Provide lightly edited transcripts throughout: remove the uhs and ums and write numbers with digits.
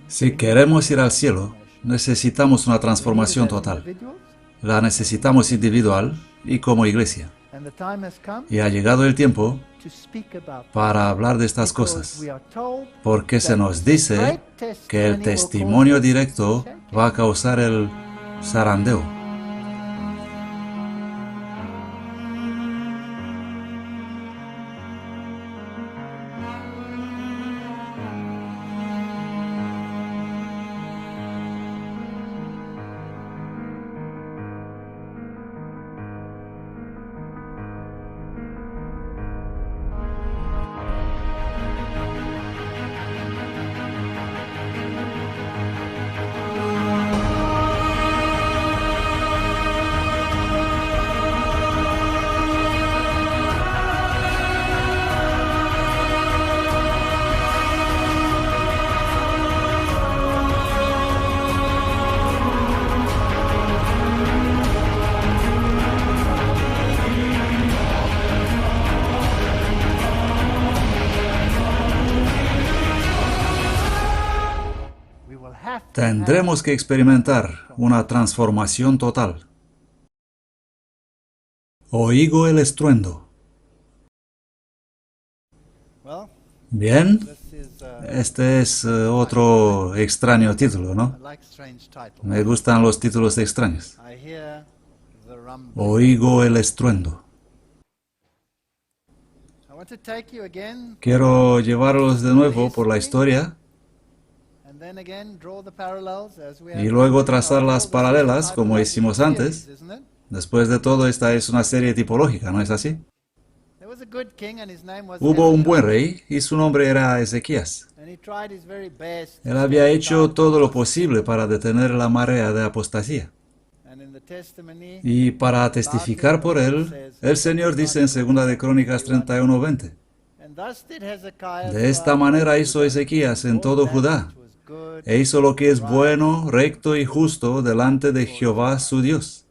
Si queremos ir al cielo, necesitamos una transformación total. La necesitamos individual y como iglesia. Y ha llegado el tiempo para hablar de estas cosas, porque se nos dice que el testimonio directo va a causar el zarandeo. Tendremos que experimentar una transformación total. Oigo el estruendo. Bien, este es otro extraño título, ¿no? Me gustan los títulos extraños. Oigo el estruendo. Quiero llevarlos de nuevo por la historia y luego trazar las paralelas como hicimos antes. Después de todo, esta es una serie tipológica, ¿no es así? Hubo un buen rey y su nombre era Ezequías. Él había hecho todo lo posible para detener la marea de apostasía. Y para testificar por él, el Señor dice en 2 de Crónicas 31:20: de esta manera hizo Ezequías en todo Judá, e hizo lo que es bueno, recto y justo delante de Jehová su Dios.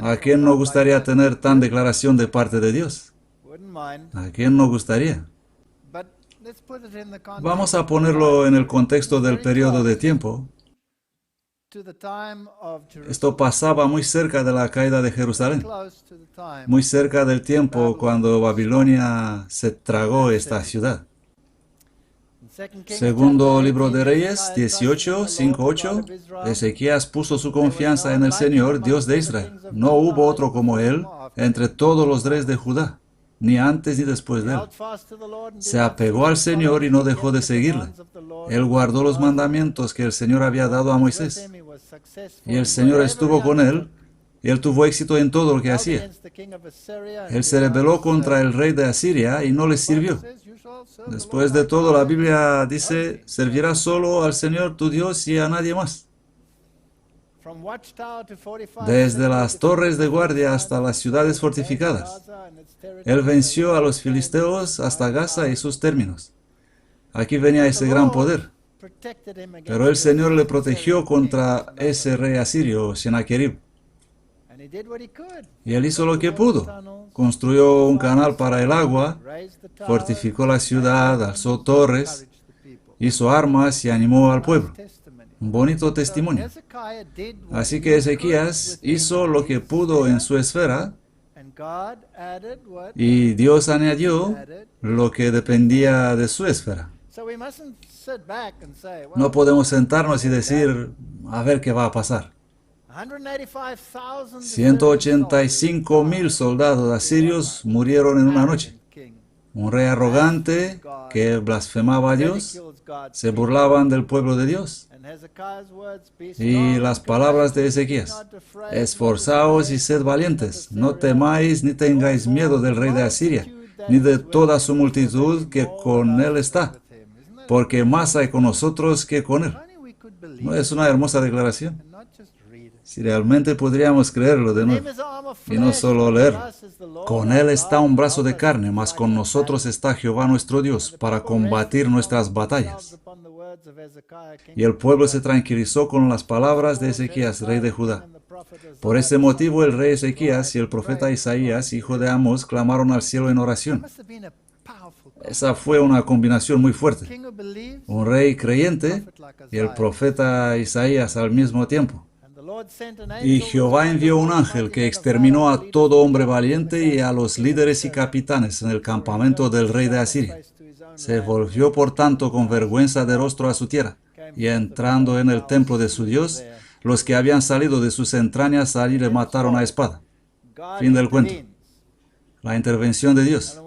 ¿A quién no gustaría tener tan declaración de parte de Dios? ¿A quién no gustaría? Vamos a ponerlo en el contexto del periodo de tiempo. Esto pasaba muy cerca de la caída de Jerusalén, muy cerca del tiempo cuando Babilonia se tragó esta ciudad. Segundo libro de Reyes 18, 5, 8. Ezequías puso su confianza en el Señor, Dios de Israel. No hubo otro como él entre todos los reyes de Judá, ni antes ni después de él. Se apegó al Señor y no dejó de seguirle. Él guardó los mandamientos que el Señor había dado a Moisés. Y el Señor estuvo con él, y él tuvo éxito en todo lo que hacía. Él se rebeló contra el rey de Asiria y no le sirvió. Después de todo, la Biblia dice: servirás solo al Señor tu Dios y a nadie más. Desde las torres de guardia hasta las ciudades fortificadas, él venció a los filisteos hasta Gaza y sus términos. Aquí venía ese gran poder. Pero el Señor le protegió contra ese rey asirio, Sennacherib. Y él hizo lo que pudo. Construyó un canal para el agua, fortificó la ciudad, alzó torres, hizo armas y animó al pueblo. Un bonito testimonio. Así que Ezequías hizo lo que pudo en su esfera, y Dios añadió lo que dependía de su esfera. No podemos sentarnos y decir: a ver qué va a pasar. 185,000 soldados asirios murieron en una noche. Un rey arrogante que blasfemaba a Dios, se burlaban del pueblo de Dios. Y las palabras de Ezequías: esforzaos y sed valientes, no temáis ni tengáis miedo del rey de Asiria, ni de toda su multitud que con él está, porque más hay con nosotros que con él. ¿No es una hermosa declaración? Si realmente podríamos creerlo de nuevo, y no solo leerlo. Con él está un brazo de carne, mas con nosotros está Jehová nuestro Dios, para combatir nuestras batallas. Y el pueblo se tranquilizó con las palabras de Ezequías, rey de Judá. Por ese motivo el rey Ezequías y el profeta Isaías, hijo de Amós, clamaron al cielo en oración. Esa fue una combinación muy fuerte. Un rey creyente y el profeta Isaías al mismo tiempo. Y Jehová envió un ángel que exterminó a todo hombre valiente y a los líderes y capitanes en el campamento del rey de Asiria. Se volvió por tanto con vergüenza de rostro a su tierra, y entrando en el templo de su Dios, los que habían salido de sus entrañas allí le mataron a espada. Fin del cuento. La intervención de Dios.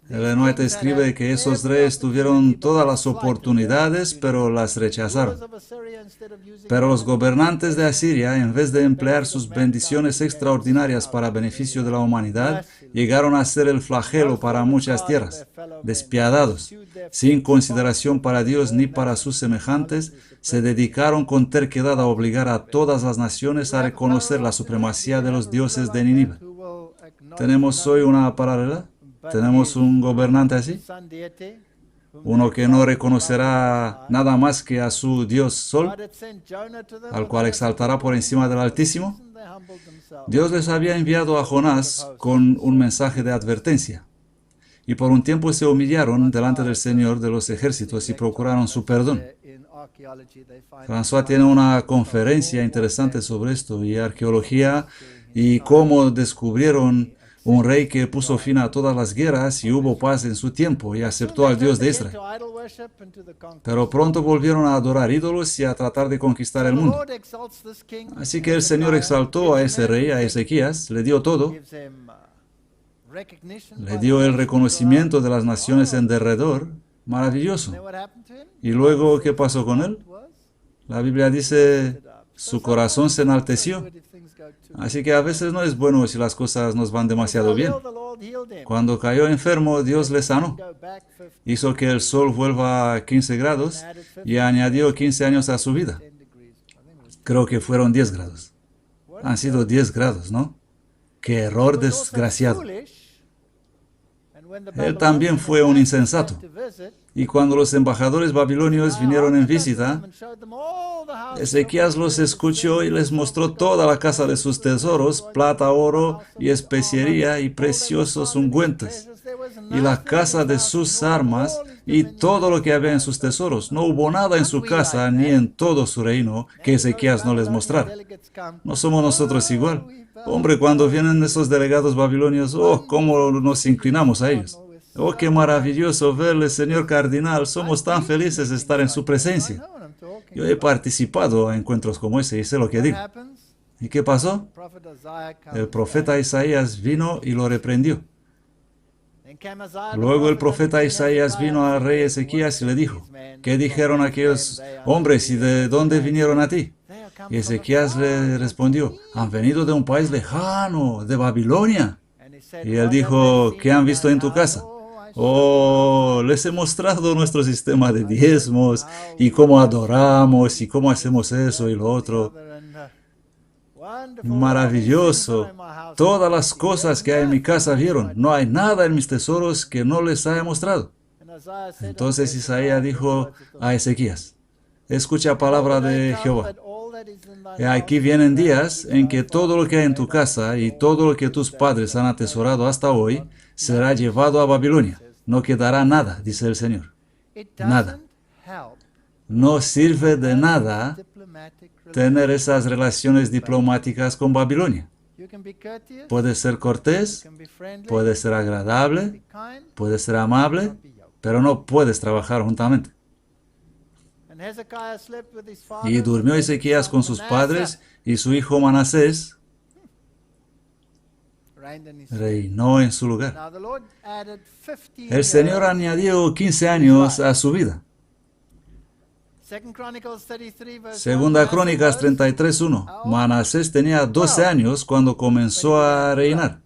Ellen White escribe que esos reyes tuvieron todas las oportunidades, pero las rechazaron. Pero los gobernantes de Asiria, en vez de emplear sus bendiciones extraordinarias para beneficio de la humanidad, llegaron a ser el flagelo para muchas tierras. Despiadados, sin consideración para Dios ni para sus semejantes, se dedicaron con terquedad a obligar a todas las naciones a reconocer la supremacía de los dioses de Nínive. ¿Tenemos hoy una paralela? ¿Tenemos un gobernante así? Uno que no reconocerá nada más que a su Dios Sol, al cual exaltará por encima del Altísimo. Dios les había enviado a Jonás con un mensaje de advertencia, y por un tiempo se humillaron delante del Señor de los ejércitos y procuraron su perdón. François tiene una conferencia interesante sobre esto y arqueología y cómo descubrieron un rey que puso fin a todas las guerras y hubo paz en su tiempo y aceptó al Dios de Israel. Pero pronto volvieron a adorar ídolos y a tratar de conquistar el mundo. Así que el Señor exaltó a ese rey, a Ezequías, le dio todo. Le dio el reconocimiento de las naciones en derredor. Maravilloso. ¿Y luego qué pasó con él? La Biblia dice, su corazón se enalteció. Así que a veces no es bueno si las cosas nos van demasiado bien. Cuando cayó enfermo, Dios le sanó. Hizo que el sol vuelva a 15 grados y añadió 15 años a su vida. Creo que fueron 10 grados. Han sido 10 grados, ¿no? ¡Qué error desgraciado! Él también fue un insensato. Y cuando los embajadores babilonios vinieron en visita, Ezequías los escuchó y les mostró toda la casa de sus tesoros, plata, oro y especiería y preciosos ungüentos, y la casa de sus armas y todo lo que había en sus tesoros. No hubo nada en su casa ni en todo su reino que Ezequías no les mostrara. ¿No somos nosotros igual? Hombre, cuando vienen esos delegados babilonios, oh, cómo nos inclinamos a ellos. Oh, qué maravilloso verle, señor cardenal. Somos tan felices de estar en su presencia. Yo he participado a encuentros como ese y sé lo que digo. ¿Y qué pasó? El profeta Isaías vino y lo reprendió. Luego el profeta Isaías vino al rey Ezequías y le dijo, ¿qué dijeron aquellos hombres y de dónde vinieron a ti? Y Ezequías le respondió, han venido de un país lejano, de Babilonia. Y él dijo, ¿qué han visto en tu casa? Oh, les he mostrado nuestro sistema de diezmos y cómo adoramos y cómo hacemos eso y lo otro. Maravilloso. Todas las cosas que hay en mi casa vieron. No hay nada en mis tesoros que no les haya mostrado. Entonces Isaías dijo a Ezequías, escucha palabra de Jehová. Aquí vienen días en que todo lo que hay en tu casa y todo lo que tus padres han atesorado hasta hoy será llevado a Babilonia. No quedará nada, dice el Señor. Nada. No sirve de nada tener esas relaciones diplomáticas con Babilonia. Puede ser cortés, puede ser agradable, puede ser amable, pero no puedes trabajar juntamente. Y durmió Ezequías con sus padres y su hijo Manasés reinó en su lugar. El Señor añadió 15 años a su vida. Segunda Crónicas 33:1. Manasés tenía 12 años cuando comenzó a reinar.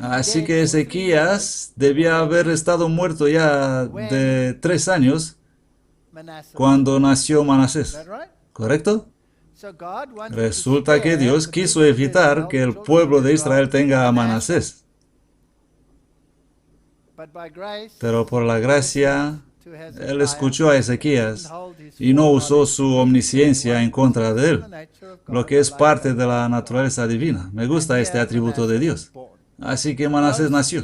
Así que Ezequías debía haber estado muerto ya de 3 años cuando nació Manasés. ¿Correcto? Resulta que Dios quiso evitar que el pueblo de Israel tenga a Manasés. Pero por la gracia, Él escuchó a Ezequías y no usó su omnisciencia en contra de él, lo que es parte de la naturaleza divina. Me gusta este atributo de Dios. Así que Manasés nació,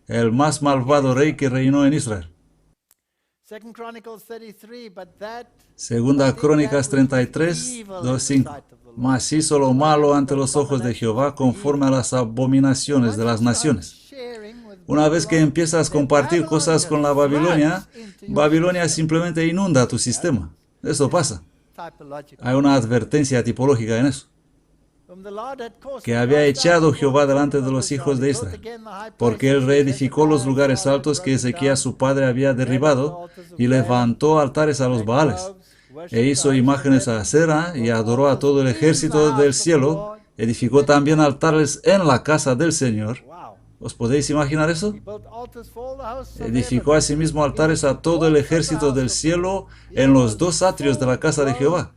el más malvado rey que reinó en Israel. Segunda Crónicas 33, 2:5. Mas hizo lo malo ante los ojos de Jehová conforme a las abominaciones de las naciones. Una vez que empiezas a compartir cosas con la Babilonia, Babilonia simplemente inunda tu sistema. Eso pasa. Hay una advertencia tipológica en eso. Que había echado Jehová delante de los hijos de Israel, porque él reedificó los lugares altos que Ezequías su padre había derribado, y levantó altares a los Baales, e hizo imágenes a Acera, y adoró a todo el ejército del cielo. Edificó también altares en la casa del Señor. ¿Os podéis imaginar eso? Edificó asimismo altares a todo el ejército del cielo en los dos atrios de la casa de Jehová.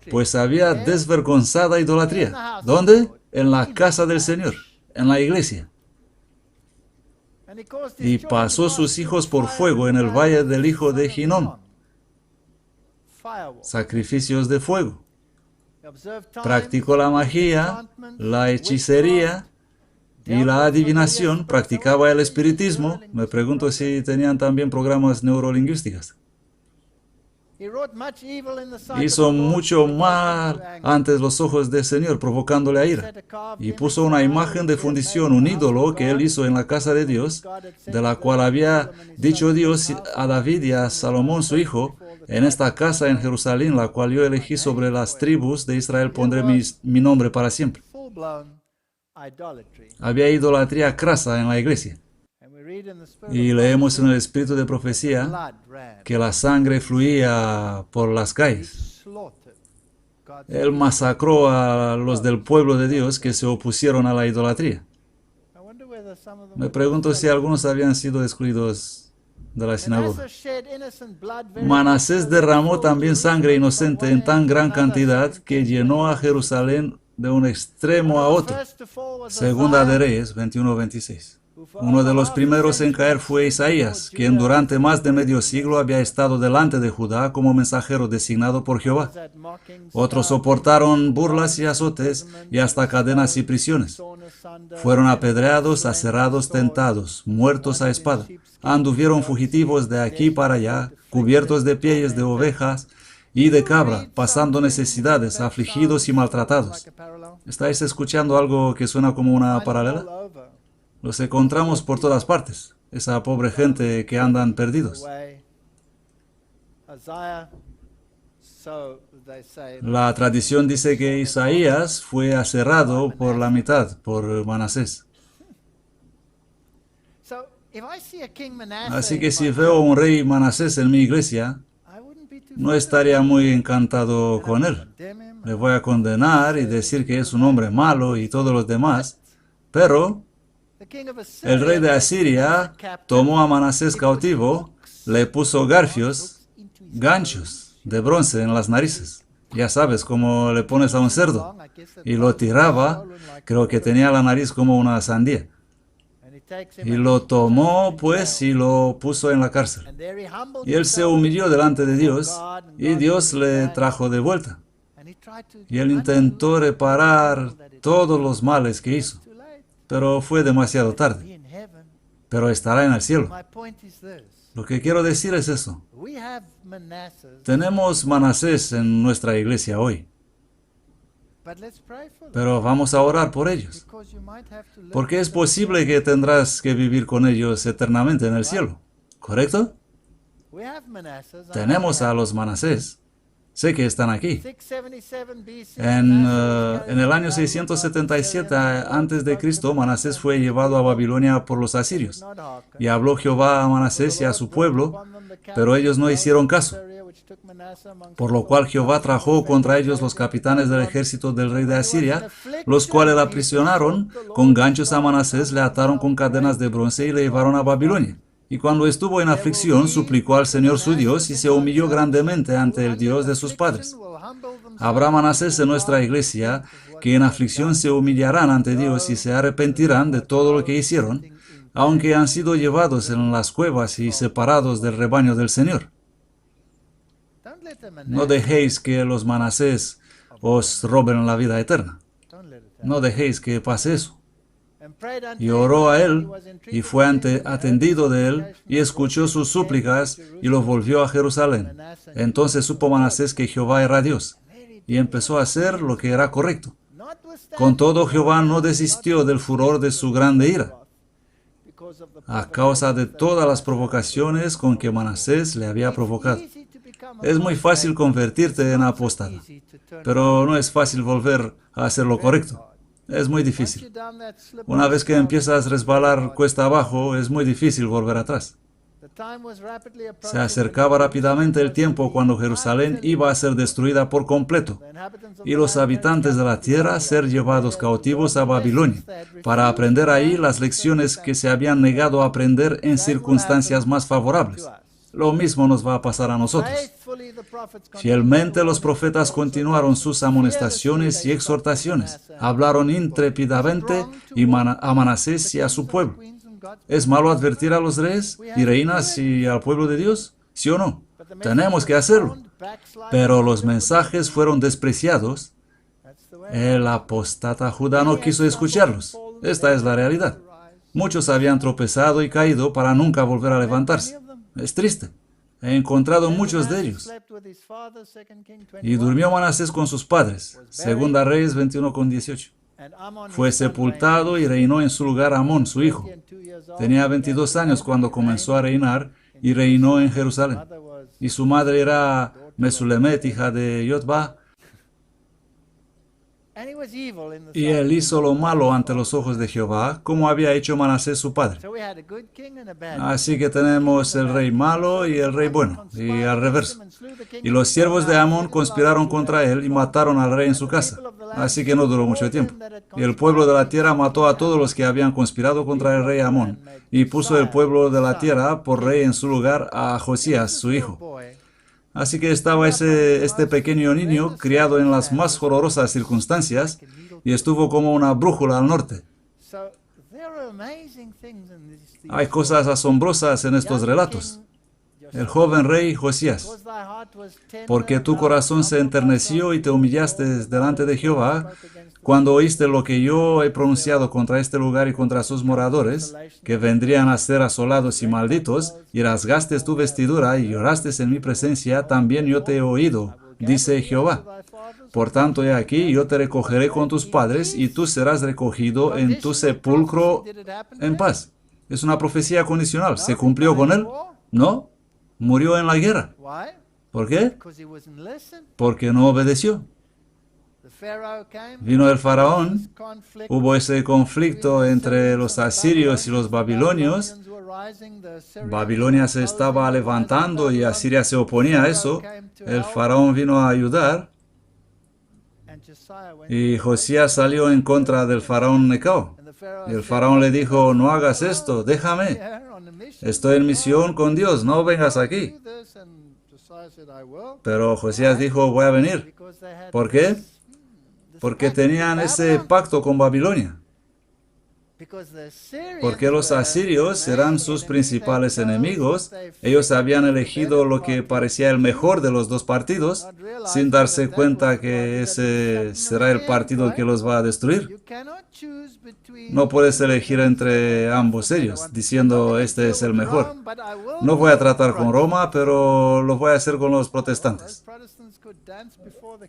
Pues había desvergonzada idolatría. ¿Dónde? En la casa del Señor, en la iglesia. Y pasó sus hijos por fuego en el valle del hijo de Hinnom. Sacrificios de fuego. Practicó la magia, la hechicería y la adivinación. Practicaba el espiritismo. Me pregunto si tenían también programas neurolingüísticos. Hizo mucho mal ante los ojos del Señor, provocándole a ira. Y puso una imagen de fundición, un ídolo que él hizo en la casa de Dios, de la cual había dicho Dios a David y a Salomón su hijo: en esta casa en Jerusalén, la cual yo elegí sobre las tribus de Israel, pondré mi nombre para siempre. Había idolatría crasa en la iglesia. Y leemos en el espíritu de profecía que la sangre fluía por las calles. Él masacró a los del pueblo de Dios que se opusieron a la idolatría. Me pregunto si algunos habían sido excluidos de la sinagoga. Manasés derramó también sangre inocente en tan gran cantidad que llenó a Jerusalén de un extremo a otro. Segunda de Reyes 21-26. Uno de los primeros en caer fue Isaías, quien durante más de medio siglo había estado delante de Judá como mensajero designado por Jehová. Otros soportaron burlas y azotes y hasta cadenas y prisiones. Fueron apedreados, aserrados, tentados, muertos a espada. Anduvieron fugitivos de aquí para allá, cubiertos de pieles de ovejas y de cabra, pasando necesidades, afligidos y maltratados. ¿Estáis escuchando algo que suena como una paralela? Los encontramos por todas partes, esa pobre gente que andan perdidos. La tradición dice que Isaías fue aserrado por la mitad, por Manasés. Así que si veo un rey Manasés en mi iglesia, no estaría muy encantado con él. Le voy a condenar y decir que es un hombre malo y todos los demás, pero el rey de Asiria tomó a Manasés cautivo, le puso ganchos de bronce en las narices. Ya sabes, como le pones a un cerdo. Y lo tiraba, creo que tenía la nariz como una sandía. Y lo tomó, pues, y lo puso en la cárcel. Y él se humilló delante de Dios, y Dios le trajo de vuelta. Y él intentó reparar todos los males que hizo. Pero fue demasiado tarde. Pero estará en el cielo. Lo que quiero decir es eso. Tenemos Manasés en nuestra iglesia hoy. Pero vamos a orar por ellos. Porque es posible que tendrás que vivir con ellos eternamente en el cielo. ¿Correcto? Tenemos a los Manasés. Sé que están aquí. En el año 677 a.C., Manasés fue llevado a Babilonia por los asirios. Y habló Jehová a Manasés y a su pueblo, pero ellos no hicieron caso. Por lo cual Jehová trajo contra ellos los capitanes del ejército del rey de Asiria, los cuales la aprisionaron con ganchos a Manasés, le ataron con cadenas de bronce y le llevaron a Babilonia. Y cuando estuvo en aflicción, suplicó al Señor su Dios y se humilló grandemente ante el Dios de sus padres. Habrá Manasés en nuestra iglesia que en aflicción se humillarán ante Dios y se arrepentirán de todo lo que hicieron, aunque han sido llevados en las cuevas y separados del rebaño del Señor. No dejéis que los Manasés os roben la vida eterna. no dejéis que pase eso. Y oró a él, y fue atendido de él, y escuchó sus súplicas, y los volvió a Jerusalén. Entonces supo Manasés que Jehová era Dios, y empezó a hacer lo que era correcto. Con todo, Jehová no desistió del furor de su grande ira, a causa de todas las provocaciones con que Manasés le había provocado. Es muy fácil convertirte en apóstata, pero no es fácil volver a hacer lo correcto. Es muy difícil. Una vez que empiezas a resbalar cuesta abajo, es muy difícil volver atrás. Se acercaba rápidamente el tiempo cuando Jerusalén iba a ser destruida por completo y los habitantes de la tierra ser llevados cautivos a Babilonia para aprender ahí las lecciones que se habían negado a aprender en circunstancias más favorables. Lo mismo nos va a pasar a nosotros. Fielmente los profetas continuaron sus amonestaciones y exhortaciones. Hablaron intrépidamente a Manasés y a su pueblo. ¿Es malo advertir a los reyes y reinas y al pueblo de Dios? ¿Sí o no? Tenemos que hacerlo. Pero los mensajes fueron despreciados. El apóstata Judá no quiso escucharlos. Esta es la realidad. Muchos habían tropezado y caído para nunca volver a levantarse. Es triste. He encontrado muchos de ellos. Y durmió Manasés con sus padres. Segunda Reyes 21:18. Fue sepultado y reinó en su lugar Amón, su hijo. Tenía 22 años cuando comenzó a reinar y reinó en Jerusalén. Y su madre era Mesulemet, hija de Yotba. Y él hizo lo malo ante los ojos de Jehová, como había hecho Manasés su padre. Así que tenemos el rey malo y el rey bueno, y al reverso. Y los siervos de Amón conspiraron contra él y mataron al rey en su casa. Así que no duró mucho tiempo. Y el pueblo de la tierra mató a todos los que habían conspirado contra el rey Amón, y puso el pueblo de la tierra por rey en su lugar a Josías, su hijo. Así que estaba este pequeño niño criado en las más horrorosas circunstancias y estuvo como una brújula al norte. Hay cosas asombrosas en estos relatos. El joven rey Josías, porque tu corazón se enterneció y te humillaste delante de Jehová, cuando oíste lo que yo he pronunciado contra este lugar y contra sus moradores, que vendrían a ser asolados y malditos, y rasgaste tu vestidura y lloraste en mi presencia, también yo te he oído, dice Jehová. Por tanto, he aquí, yo te recogeré con tus padres, y tú serás recogido en tu sepulcro en paz. Es una profecía condicional. ¿Se cumplió con él? No. Murió en la guerra. ¿Por qué? Porque no obedeció. Vino el faraón, hubo ese conflicto entre los asirios y los babilonios. Babilonia se estaba levantando y Asiria se oponía a eso. El faraón vino a ayudar y Josías salió en contra del faraón Necao. Y el faraón le dijo, no hagas esto, déjame. Estoy en misión con Dios, no vengas aquí. Pero Josías dijo, voy a venir. ¿Por qué? Porque tenían ese pacto con Babilonia. Porque los asirios eran sus principales enemigos. Ellos habían elegido lo que parecía el mejor de los dos partidos, sin darse cuenta que ese será el partido que los va a destruir. No puedes elegir entre ambos ellos, diciendo este es el mejor. No voy a tratar con Roma, pero lo voy a hacer con los protestantes.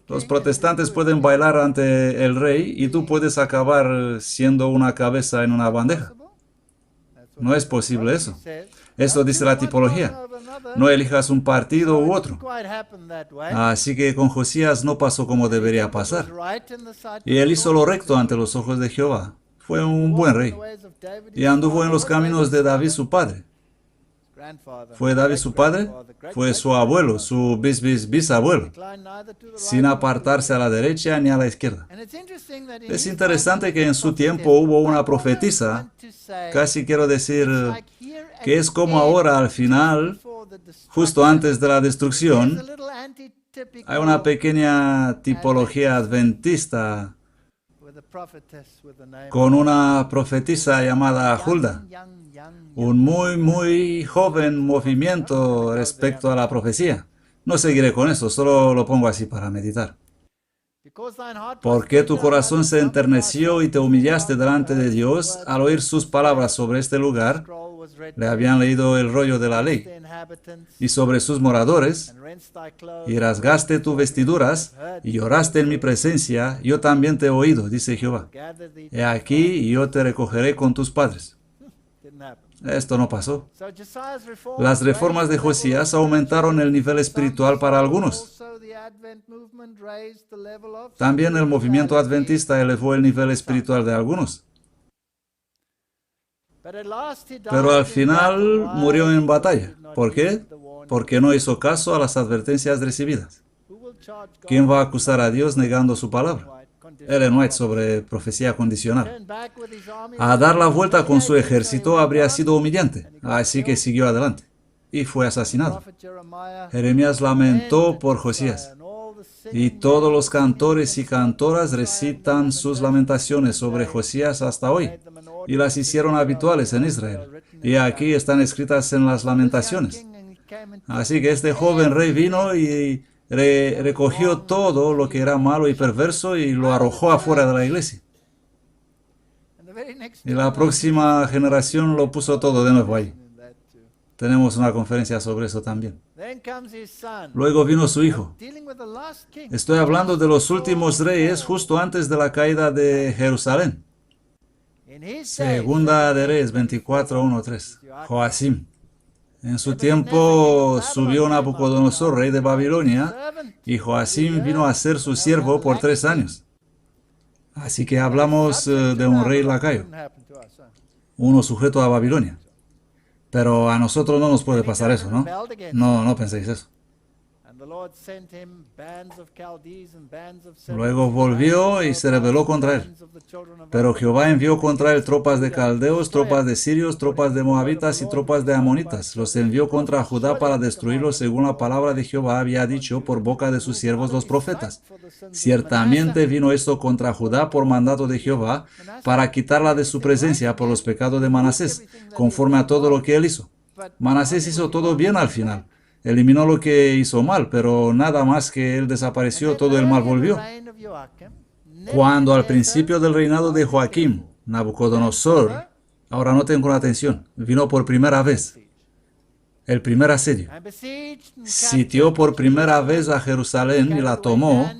Los protestantes pueden bailar ante el rey y tú puedes acabar siendo una cabeza en una bandeja. No es posible eso. Esto dice la tipología. No elijas un partido u otro. Así que con Josías no pasó como debería pasar. Y él hizo lo recto ante los ojos de Jehová. Fue un buen rey. Y anduvo en los caminos de David su padre. ¿Fue David su padre? Fue su abuelo, su bisabuelo, sin apartarse a la derecha ni a la izquierda. Es interesante que en su tiempo hubo una profetisa, casi quiero decir que es como ahora al final, justo antes de la destrucción, hay una pequeña tipología adventista con una profetisa llamada Hulda. Un muy joven movimiento respecto a la profecía. No seguiré con eso, solo lo pongo así para meditar. ¿Por qué tu corazón se enterneció y te humillaste delante de Dios al oír sus palabras sobre este lugar? Le habían leído el rollo de la ley. Y sobre sus moradores, y rasgaste tus vestiduras, y lloraste en mi presencia, yo también te he oído, dice Jehová. He aquí, y yo te recogeré con tus padres. Esto no pasó. Las reformas de Josías aumentaron el nivel espiritual para algunos. También el movimiento adventista elevó el nivel espiritual de algunos. Pero al final murió en batalla. ¿Por qué? Porque no hizo caso a las advertencias recibidas. ¿Quién va a acusar a Dios negando su palabra? Ellen White sobre profecía condicional. A dar la vuelta con su ejército habría sido humillante, así que siguió adelante y fue asesinado. Jeremías lamentó por Josías, y todos los cantores y cantoras recitan sus lamentaciones sobre Josías hasta hoy, y las hicieron habituales en Israel, y aquí están escritas en las lamentaciones. Así que este joven rey vino y recogió todo lo que era malo y perverso y lo arrojó afuera de la iglesia. Y la próxima generación lo puso todo de nuevo ahí. Tenemos una conferencia sobre eso también. Luego vino su hijo. Estoy hablando de los últimos reyes justo antes de la caída de Jerusalén. Segunda de Reyes 24:1-3. Joacim. En su tiempo subió Nabucodonosor, rey de Babilonia, y Joacim vino a ser su siervo por 3 años. Así que hablamos de un rey lacayo, uno sujeto a Babilonia. Pero a nosotros no nos puede pasar eso, ¿no? No penséis eso. Luego volvió y se rebeló contra él. Pero Jehová envió contra él tropas de caldeos, tropas de sirios, tropas de moabitas y tropas de amonitas. Los envió contra Judá para destruirlos según la palabra de Jehová había dicho por boca de sus siervos los profetas. Ciertamente vino esto contra Judá por mandato de Jehová para quitarla de su presencia por los pecados de Manasés, conforme a todo lo que él hizo. Manasés hizo todo bien al final. Eliminó lo que hizo mal, pero nada más que él desapareció, todo el mal volvió. Cuando al principio del reinado de Joaquim, Nabucodonosor, ahora noten con atención, vino por primera vez, el primer asedio, sitió por primera vez a Jerusalén y la tomó,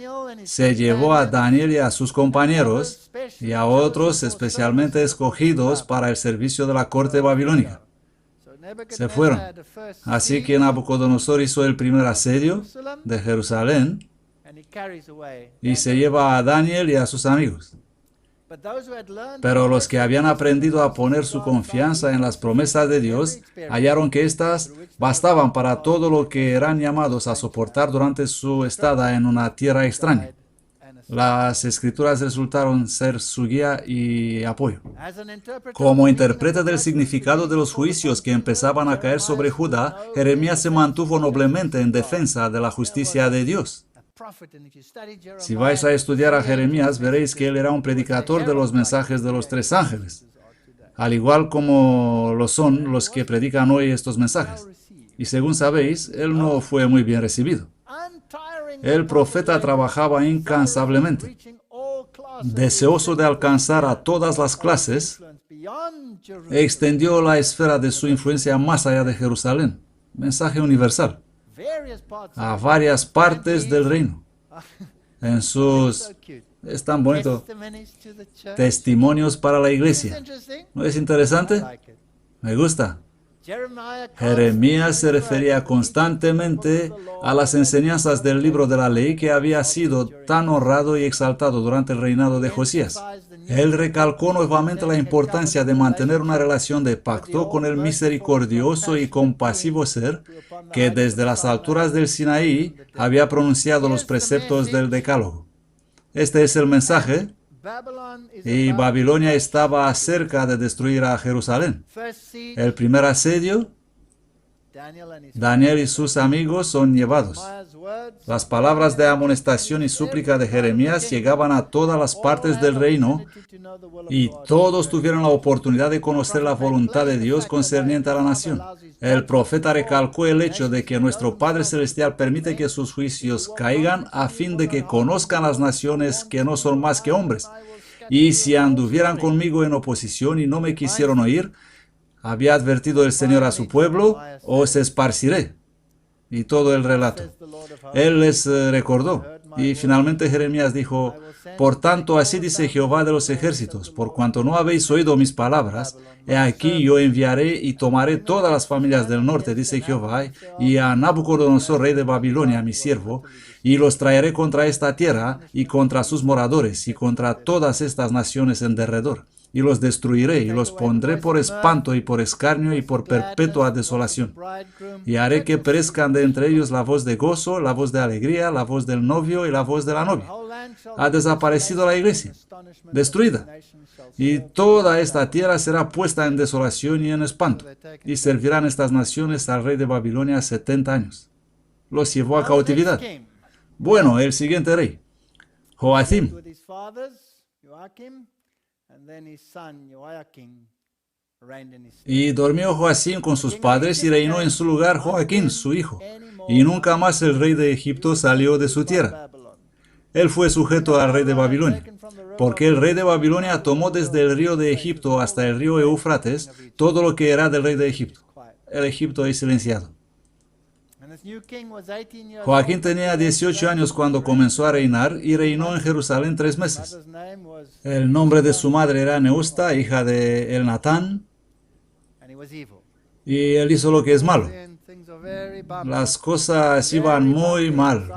se llevó a Daniel y a sus compañeros y a otros especialmente escogidos para el servicio de la corte babilónica. Se fueron. Así que Nabucodonosor hizo el primer asedio de Jerusalén y se lleva a Daniel y a sus amigos. Pero los que habían aprendido a poner su confianza en las promesas de Dios hallaron que éstas bastaban para todo lo que eran llamados a soportar durante su estada en una tierra extraña. Las escrituras resultaron ser su guía y apoyo. Como intérprete del significado de los juicios que empezaban a caer sobre Judá, Jeremías se mantuvo noblemente en defensa de la justicia de Dios. Si vais a estudiar a Jeremías, veréis que él era un predicador de los mensajes de los 3 ángeles, al igual como lo son los que predican hoy estos mensajes. Y según sabéis, él no fue muy bien recibido. El profeta trabajaba incansablemente, deseoso de alcanzar a todas las clases, e extendió la esfera de su influencia más allá de Jerusalén, mensaje universal, a varias partes del reino. En sus, es tan bonito, testimonios para la iglesia. ¿No es interesante? Me gusta. Jeremías se refería constantemente a las enseñanzas del libro de la ley que había sido tan honrado y exaltado durante el reinado de Josías. Él recalcó nuevamente la importancia de mantener una relación de pacto con el misericordioso y compasivo ser que desde las alturas del Sinaí había pronunciado los preceptos del Decálogo. Este es el mensaje. Y Babilonia estaba cerca de destruir a Jerusalén. El primer asedio, Daniel y sus amigos son llevados. Las palabras de amonestación y súplica de Jeremías llegaban a todas las partes del reino y todos tuvieron la oportunidad de conocer la voluntad de Dios concerniente a la nación. El profeta recalcó el hecho de que nuestro Padre Celestial permite que sus juicios caigan a fin de que conozcan las naciones que no son más que hombres. Y si anduvieran conmigo en oposición y no me quisieron oír, había advertido el Señor a su pueblo, os esparciré. Y todo el relato. Él les recordó. Y finalmente Jeremías dijo, por tanto, así dice Jehová de los ejércitos, por cuanto no habéis oído mis palabras, he aquí yo enviaré y tomaré todas las familias del norte, dice Jehová, y a Nabucodonosor, rey de Babilonia, mi siervo, y los traeré contra esta tierra, y contra sus moradores, y contra todas estas naciones en derredor. Y los destruiré, y los pondré por espanto, y por escarnio, y por perpetua desolación. Y haré que perezcan de entre ellos la voz de gozo, la voz de alegría, la voz del novio y la voz de la novia. Ha desaparecido la iglesia, destruida. Y toda esta tierra será puesta en desolación y en espanto. Y servirán estas naciones al rey de Babilonia 70 años. Los llevó a cautividad. Bueno, el siguiente rey, Joacim. Y durmió Joacim con sus padres y reinó en su lugar Joaquín, su hijo. Y nunca más el rey de Egipto salió de su tierra. Él fue sujeto al rey de Babilonia, porque el rey de Babilonia tomó desde el río de Egipto hasta el río Éufrates todo lo que era del rey de Egipto. El Egipto es silenciado. Joaquín tenía 18 años cuando comenzó a reinar y reinó en Jerusalén 3 meses. El nombre de su madre era Neusta, hija de Elnatán, y él hizo lo que es malo. Las cosas iban muy mal,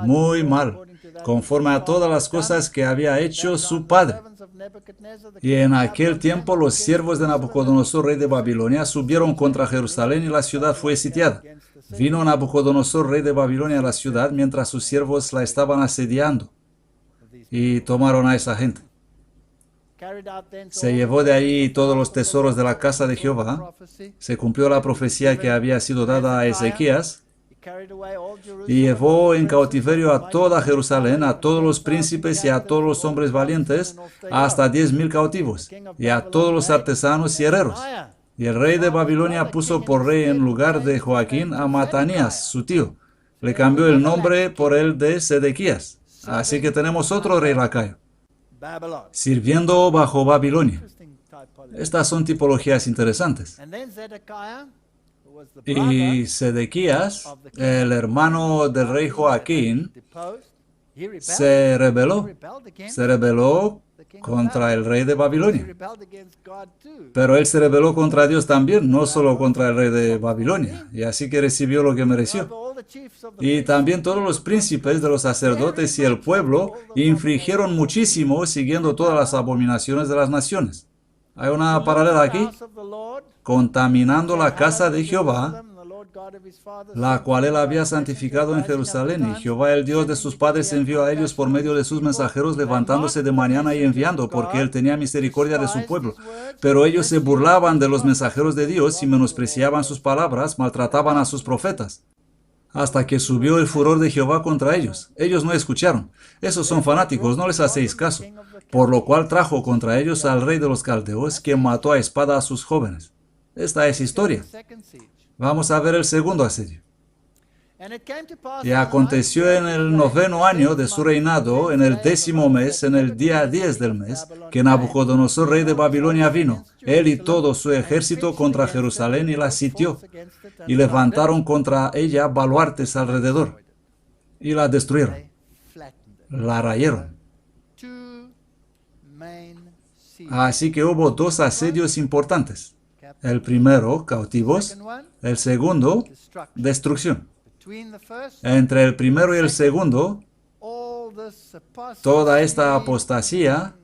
conforme a todas las cosas que había hecho su padre. Y en aquel tiempo los siervos de Nabucodonosor, rey de Babilonia, subieron contra Jerusalén y la ciudad fue sitiada. Vino Nabucodonosor, rey de Babilonia, a la ciudad mientras sus siervos la estaban asediando y tomaron a esa gente. Se llevó de ahí todos los tesoros de la casa de Jehová. Se cumplió la profecía que había sido dada a Ezequías y llevó en cautiverio a toda Jerusalén, a todos los príncipes y a todos los hombres valientes, hasta 10,000 cautivos, y a todos los artesanos y herreros. Y el rey de Babilonia puso por rey en lugar de Joaquín a Matanías, su tío. Le cambió el nombre por el de Sedequías. Así que tenemos otro rey lacayo, sirviendo bajo Babilonia. Estas son tipologías interesantes. Y Sedequías, el hermano del rey Joaquín, se rebeló contra el rey de Babilonia. Pero él se rebeló contra Dios también, no solo contra el rey de Babilonia, y así que recibió lo que mereció. Y también todos los príncipes de los sacerdotes y el pueblo infringieron muchísimo siguiendo todas las abominaciones de las naciones. Hay una paralela aquí, contaminando la casa de Jehová, la cual él había santificado en Jerusalén, y Jehová, el Dios de sus padres, envió a ellos por medio de sus mensajeros, levantándose de mañana y enviando, porque él tenía misericordia de su pueblo. Pero ellos se burlaban de los mensajeros de Dios y menospreciaban sus palabras, maltrataban a sus profetas, hasta que subió el furor de Jehová contra ellos. Ellos no escucharon. Esos son fanáticos, no les hacéis caso. Por lo cual trajo contra ellos al rey de los caldeos, quien mató a espada a sus jóvenes. Esta es historia. Vamos a ver el segundo asedio. Y aconteció en el 9º año de su reinado, en el 10º mes, en el día 10 del mes, que Nabucodonosor, rey de Babilonia, vino, él y todo su ejército, contra Jerusalén y la sitió, y levantaron contra ella baluartes alrededor, y la destruyeron, la rayeron. Así que hubo 2 asedios importantes. El primero, cautivos. El segundo, destrucción. Entre el primero y el segundo, toda esta apostasía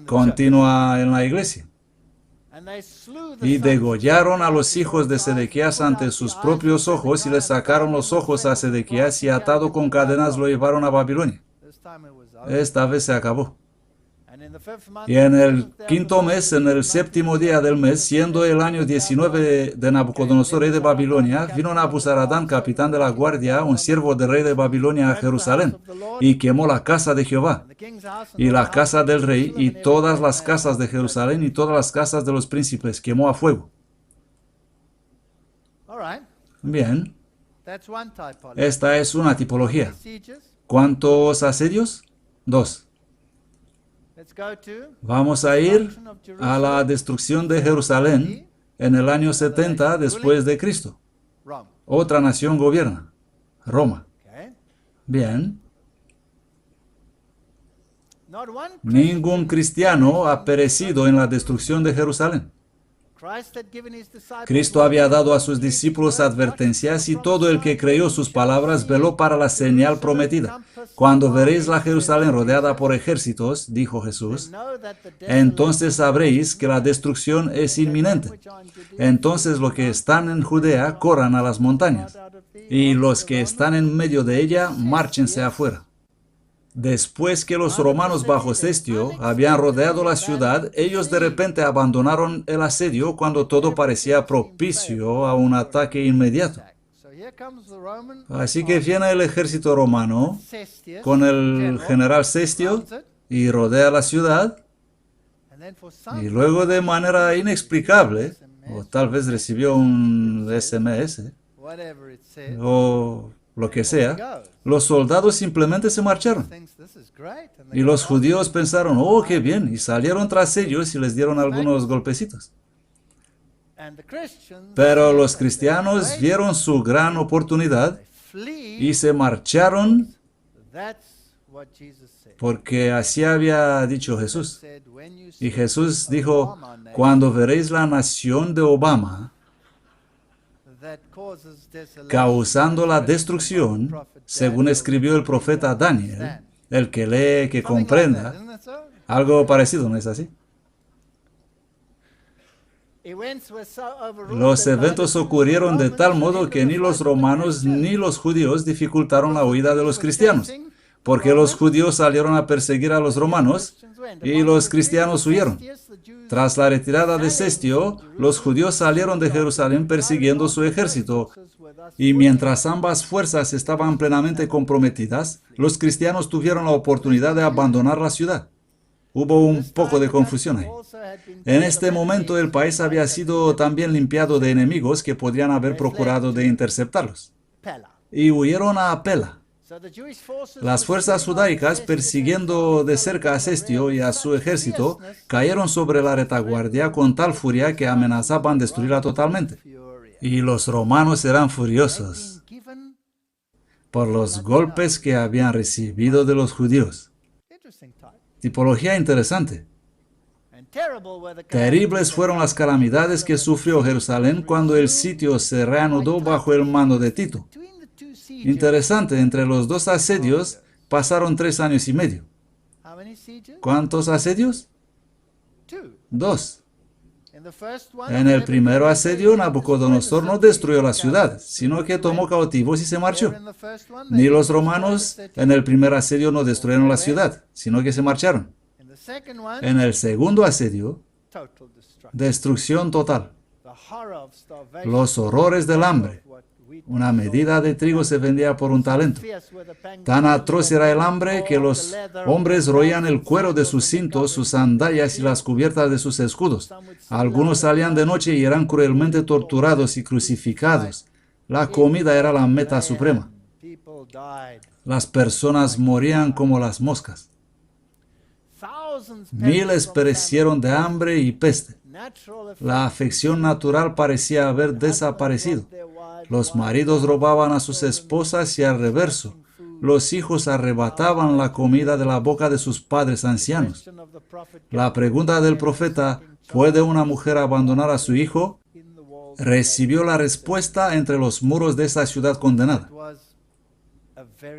continúa en la iglesia. Y degollaron a los hijos de Sedequías ante sus propios ojos y le sacaron los ojos a Sedequías y atado con cadenas lo llevaron a Babilonia. Esta vez se acabó. Y en el quinto mes, en el séptimo día del mes, siendo el año 19 de Nabucodonosor, rey de Babilonia, vino Nabuzaradán, capitán de la guardia, un siervo del rey de Babilonia a Jerusalén, y quemó la casa de Jehová, y la casa del rey, y todas las casas de Jerusalén, y todas las casas de los príncipes, quemó a fuego. Bien, esta es una tipología. ¿Cuántos asedios? 2. Vamos a ir a la destrucción de Jerusalén en el año 70 después de Cristo. Otra nación gobierna, Roma. Bien. Ningún cristiano ha perecido en la destrucción de Jerusalén. Cristo había dado a sus discípulos advertencias y todo el que creyó sus palabras veló para la señal prometida. Cuando veréis la Jerusalén rodeada por ejércitos, dijo Jesús, entonces sabréis que la destrucción es inminente. Entonces los que están en Judea corran a las montañas, y los que están en medio de ella márchense afuera. Después que los romanos bajo Cestio habían rodeado la ciudad, ellos de repente abandonaron el asedio cuando todo parecía propicio a un ataque inmediato. Así que viene el ejército romano con el general Cestio y rodea la ciudad, y luego de manera inexplicable, o tal vez recibió un SMS, o lo que sea, los soldados simplemente se marcharon. Y los judíos pensaron, oh, qué bien, y salieron tras ellos y les dieron algunos golpecitos. Pero los cristianos vieron su gran oportunidad y se marcharon porque así había dicho Jesús. Y Jesús dijo, cuando veréis la nación de Obama causando la destrucción, según escribió el profeta Daniel, el que lee, que comprenda, algo parecido, ¿no es así? Los eventos ocurrieron de tal modo que ni los romanos ni los judíos dificultaron la huida de los cristianos, porque los judíos salieron a perseguir a los romanos y los cristianos huyeron. Tras la retirada de Cestio, los judíos salieron de Jerusalén persiguiendo su ejército, y mientras ambas fuerzas estaban plenamente comprometidas, los cristianos tuvieron la oportunidad de abandonar la ciudad. Hubo un poco de confusión ahí. En este momento el país había sido también limpiado de enemigos que podrían haber procurado de interceptarlos, y huyeron a Pela. Las fuerzas judaicas, persiguiendo de cerca a Cestio y a su ejército, cayeron sobre la retaguardia con tal furia que amenazaban destruirla totalmente. Y los romanos eran furiosos por los golpes que habían recibido de los judíos. Tipología interesante. Terribles fueron las calamidades que sufrió Jerusalén cuando el sitio se reanudó bajo el mando de Tito. Interesante, entre los dos asedios pasaron 3 años y medio. ¿Cuántos asedios? 2. En el primer asedio, Nabucodonosor no destruyó la ciudad, sino que tomó cautivos y se marchó. Ni los romanos en el primer asedio no destruyeron la ciudad, sino que se marcharon. En el segundo asedio, destrucción total. Los horrores del hambre. Una medida de trigo se vendía por un talento. Tan atroz era el hambre que los hombres roían el cuero de sus cintos, sus sandalias y las cubiertas de sus escudos. Algunos salían de noche y eran cruelmente torturados y crucificados. La comida era la meta suprema. Las personas morían como las moscas. Miles perecieron de hambre y peste. La afección natural parecía haber desaparecido. Los maridos robaban a sus esposas y al reverso. Los hijos arrebataban la comida de la boca de sus padres ancianos. La pregunta del profeta, ¿puede una mujer abandonar a su hijo?, recibió la respuesta entre los muros de esa ciudad condenada.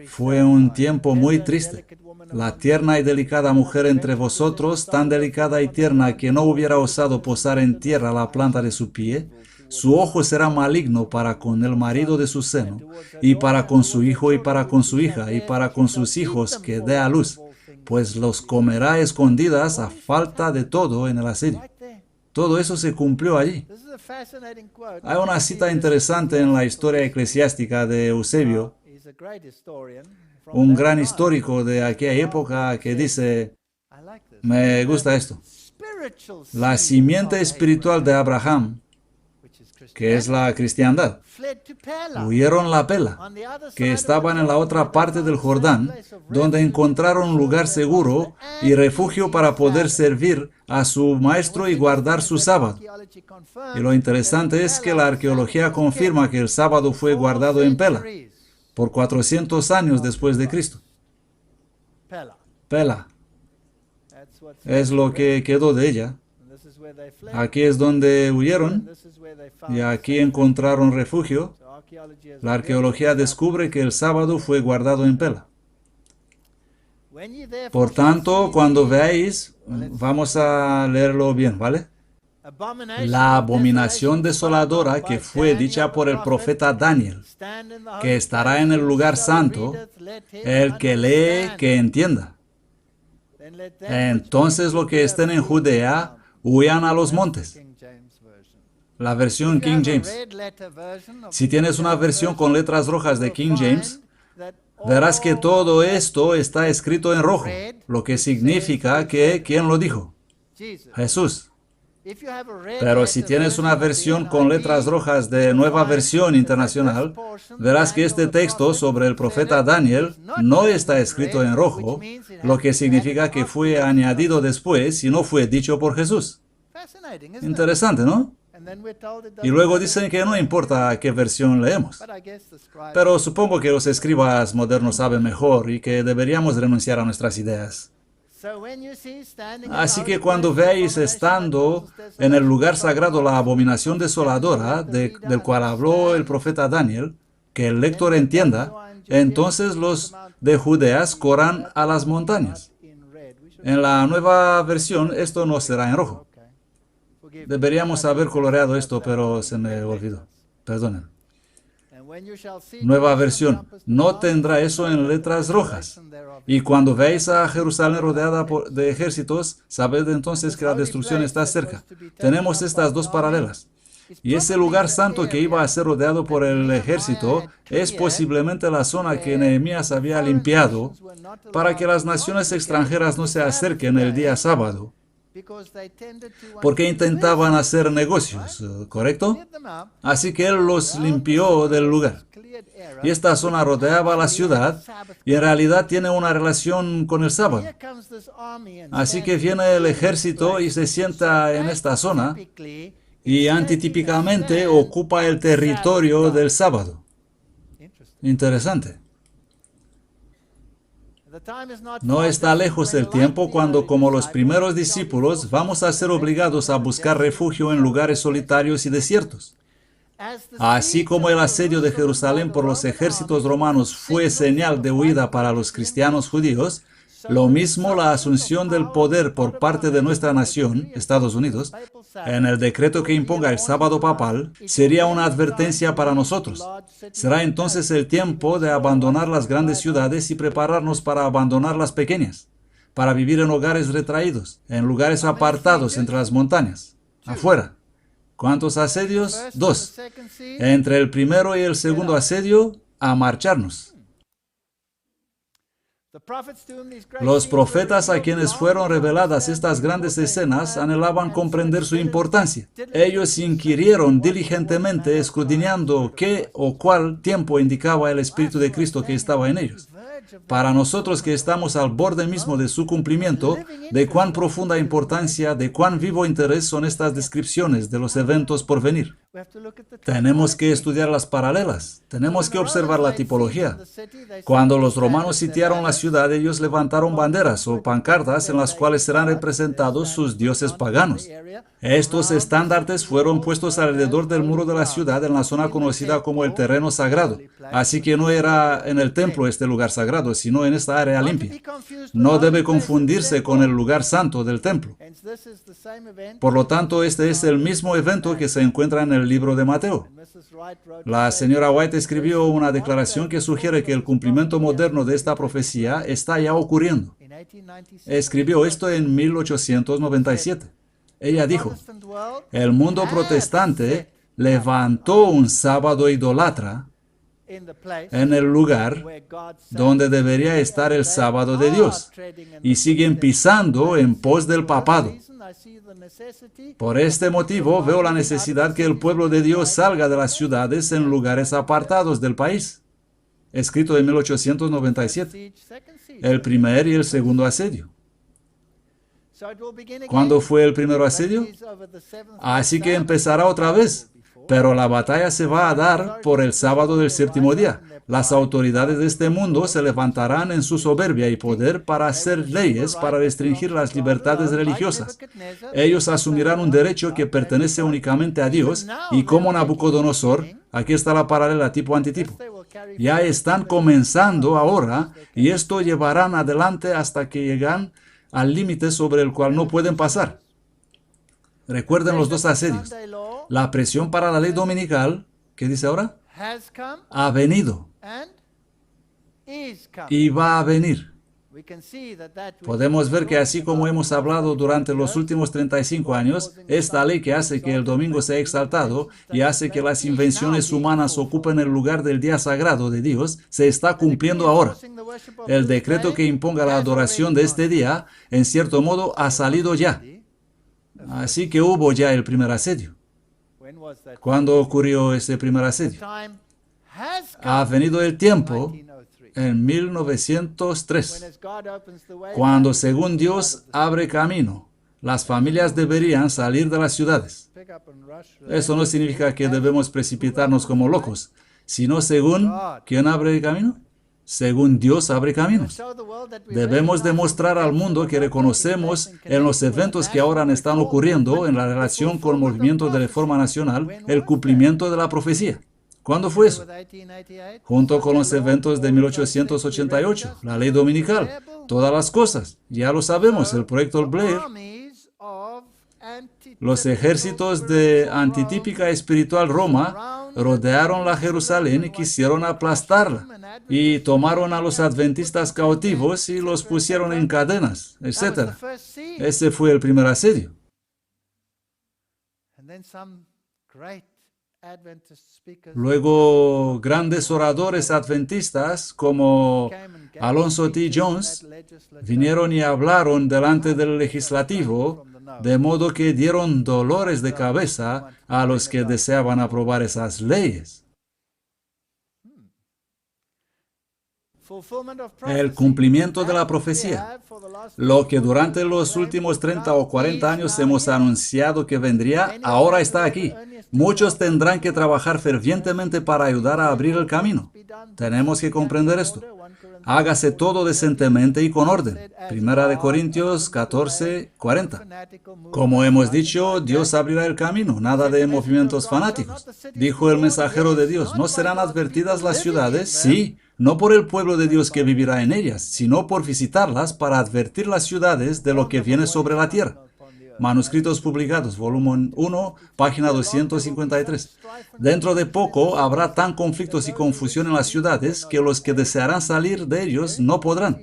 Fue un tiempo muy triste. La tierna y delicada mujer entre vosotros, tan delicada y tierna que no hubiera osado posar en tierra la planta de su pie, su ojo será maligno para con el marido de su seno, y para con su hijo y para con su hija, y para con sus hijos que dé a luz, pues los comerá a escondidas a falta de todo en el asedio. Todo eso se cumplió allí. Hay una cita interesante en la historia eclesiástica de Eusebio, un gran histórico de aquella época, que dice, me gusta esto: la simiente espiritual de Abraham, que es la cristiandad, huyeron la Pela, que estaban en la otra parte del Jordán, donde encontraron un lugar seguro y refugio para poder servir a su maestro y guardar su sábado. Y lo interesante es que la arqueología confirma que el sábado fue guardado en Pela por 400 años después de Cristo. Pela es lo que quedó de ella. Aquí es donde huyeron y aquí encontraron refugio. La arqueología descubre que el sábado fue guardado en Pela. Por tanto, cuando veáis, vamos a leerlo bien, ¿vale? La abominación desoladora que fue dicha por el profeta Daniel, que estará en el lugar santo, el que lee, que entienda. Entonces los que estén en Judea huyan a los montes. La versión King James. Si tienes una versión con letras rojas de King James, verás que todo esto está escrito en rojo, lo que significa que ¿quién lo dijo? Jesús. Pero si tienes una versión con letras rojas de Nueva Versión Internacional, verás que este texto sobre el profeta Daniel no está escrito en rojo, lo que significa que fue añadido después y no fue dicho por Jesús. Interesante, ¿no? Y luego dicen que no importa qué versión leemos. Pero supongo que los escribas modernos saben mejor y que deberíamos renunciar a nuestras ideas. Así que cuando veáis estando en el lugar sagrado la abominación desoladora del cual habló el profeta Daniel, que el lector entienda, entonces los de Judea corran a las montañas. En la nueva versión esto no será en rojo. Deberíamos haber coloreado esto, pero se me olvidó. Perdonen. Nueva versión. No tendrá eso en letras rojas. Y cuando veáis a Jerusalén rodeada de ejércitos, sabed entonces que la destrucción está cerca. Tenemos estas dos paralelas. Y ese lugar santo que iba a ser rodeado por el ejército es posiblemente la zona que Nehemías había limpiado para que las naciones extranjeras no se acerquen el día sábado, porque intentaban hacer negocios, ¿correcto? Así que él los limpió del lugar. Y esta zona rodeaba la ciudad y en realidad tiene una relación con el sábado. Así que viene el ejército y se sienta en esta zona y antitípicamente ocupa el territorio del sábado. Interesante. No está lejos el tiempo cuando, como los primeros discípulos, vamos a ser obligados a buscar refugio en lugares solitarios y desiertos. Así como el asedio de Jerusalén por los ejércitos romanos fue señal de huida para los cristianos judíos, lo mismo la asunción del poder por parte de nuestra nación, Estados Unidos, en el decreto que imponga el sábado papal, sería una advertencia para nosotros. Será entonces el tiempo de abandonar las grandes ciudades y prepararnos para abandonar las pequeñas, para vivir en hogares retraídos, en lugares apartados entre las montañas, afuera. ¿Cuántos asedios? 2. Entre el primero y el segundo asedio, a marcharnos. Los profetas a quienes fueron reveladas estas grandes escenas anhelaban comprender su importancia. Ellos inquirieron diligentemente, escudriñando qué o cuál tiempo indicaba el Espíritu de Cristo que estaba en ellos. Para nosotros que estamos al borde mismo de su cumplimiento, de cuán profunda importancia, de cuán vivo interés son estas descripciones de los eventos por venir. Tenemos que estudiar las paralelas, tenemos que observar la tipología. Cuando los romanos sitiaron la ciudad, ellos levantaron banderas o pancartas en las cuales serán representados sus dioses paganos. Estos estandartes fueron puestos alrededor del muro de la ciudad en la zona conocida como el terreno sagrado. Así que no era en el templo este lugar sagrado, sino en esta área limpia. No debe confundirse con el lugar santo del templo. Por lo tanto, este es el mismo evento que se encuentra en el libro de Mateo. La señora White escribió una declaración que sugiere que el cumplimiento moderno de esta profecía está ya ocurriendo. escribió esto en 1897. Ella dijo, el mundo protestante levantó un sábado idólatra en el lugar donde debería estar el sábado de Dios, y siguen pisando en pos del papado. Por este motivo veo la necesidad que el pueblo de Dios salga de las ciudades en lugares apartados del país. Escrito en 1897. El primer y el segundo asedio. ¿Cuándo fue el primer asedio? Así que empezará otra vez. Pero la batalla se va a dar por el sábado del séptimo día. Las autoridades de este mundo se levantarán en su soberbia y poder para hacer leyes para restringir las libertades religiosas. Ellos asumirán un derecho que pertenece únicamente a Dios, y como Nabucodonosor, aquí está la paralela tipo antitipo. Ya están comenzando ahora, y esto llevarán adelante hasta que llegan al límite sobre el cual no pueden pasar. Recuerden los dos asedios. La presión para la ley dominical, ¿qué dice ahora? Ha venido y va a venir. Podemos ver que así como hemos hablado durante los últimos 35 años, esta ley que hace que el domingo sea exaltado y hace que las invenciones humanas ocupen el lugar del día sagrado de Dios, se está cumpliendo ahora. El decreto que imponga la adoración de este día, en cierto modo, ha salido ya. Así que hubo ya el primer asedio. ¿Cuándo ocurrió ese primer asedio? Ha venido el tiempo en 1903, cuando según Dios abre camino. Las familias deberían salir de las ciudades. Eso no significa que debemos precipitarnos como locos, sino según ¿quién abre el camino? Según Dios abre caminos. Debemos demostrar al mundo que reconocemos en los eventos que ahora están ocurriendo en la relación con el movimiento de reforma nacional el cumplimiento de la profecía. ¿Cuándo fue eso? Junto con los eventos de 1888, la ley dominical, todas las cosas. Ya lo sabemos, el proyecto Blair. Los ejércitos de antitípica espiritual Roma rodearon la Jerusalén y quisieron aplastarla, y tomaron a los adventistas cautivos y los pusieron en cadenas, etc. Ese fue el primer asedio. Luego, grandes oradores adventistas como Alonzo T. Jones vinieron y hablaron delante del legislativo, de modo que dieron dolores de cabeza a los que deseaban aprobar esas leyes. El cumplimiento de la profecía, lo que durante los últimos 30 o 40 años hemos anunciado que vendría, ahora está aquí. Muchos tendrán que trabajar fervientemente para ayudar a abrir el camino. Tenemos que comprender esto. Hágase todo decentemente y con orden. Primera de Corintios 14, 40. Como hemos dicho, Dios abrirá el camino, nada de movimientos fanáticos. Dijo el mensajero de Dios, ¿no serán advertidas las ciudades? Sí, no por el pueblo de Dios que vivirá en ellas, sino por visitarlas para advertir las ciudades de lo que viene sobre la tierra. Manuscritos publicados, volumen 1, página 253. Dentro de poco habrá tan conflictos y confusión en las ciudades que los que desearán salir de ellos no podrán.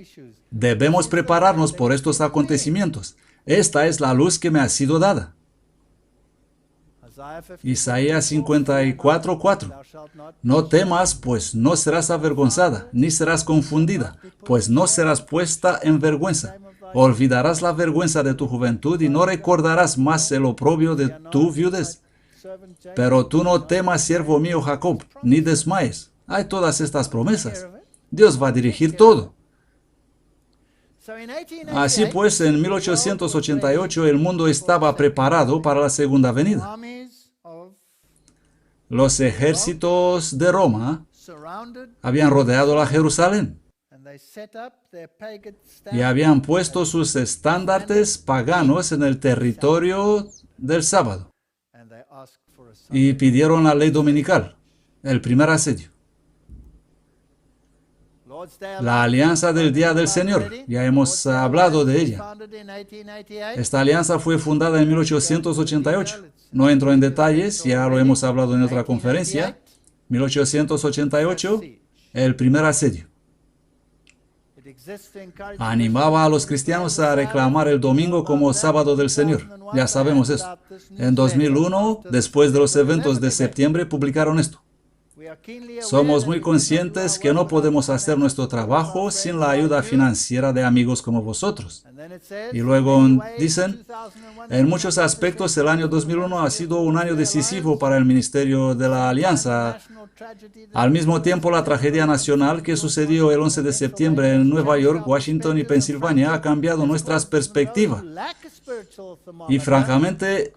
Debemos prepararnos por estos acontecimientos. Esta es la luz que me ha sido dada. Isaías 54:4. No temas, pues no serás avergonzada, ni serás confundida, pues no serás puesta en vergüenza. Olvidarás la vergüenza de tu juventud y no recordarás más el oprobio de tu viudez. Pero tú no temas, siervo mío Jacob, ni desmayes. Hay todas estas promesas. Dios va a dirigir todo. Así pues, en 1888 el mundo estaba preparado para la segunda venida. Los ejércitos de Roma habían rodeado la Jerusalén y habían puesto sus estandartes paganos en el territorio del sábado y pidieron la ley dominical, el primer asedio. La alianza del Día del Señor, ya hemos hablado de ella. Esta alianza fue fundada en 1888. No entro en detalles, ya lo hemos hablado en otra conferencia. 1888, el primer asedio. Animaba a los cristianos a reclamar el domingo como sábado del Señor. Ya sabemos eso. En 2001, después de los eventos de septiembre, publicaron esto. Somos muy conscientes que no podemos hacer nuestro trabajo sin la ayuda financiera de amigos como vosotros. Y luego dicen, en muchos aspectos el año 2001 ha sido un año decisivo para el Ministerio de la Alianza. Al mismo tiempo, la tragedia nacional que sucedió el 11 de septiembre en Nueva York, Washington y Pensilvania ha cambiado nuestras perspectivas. Y francamente,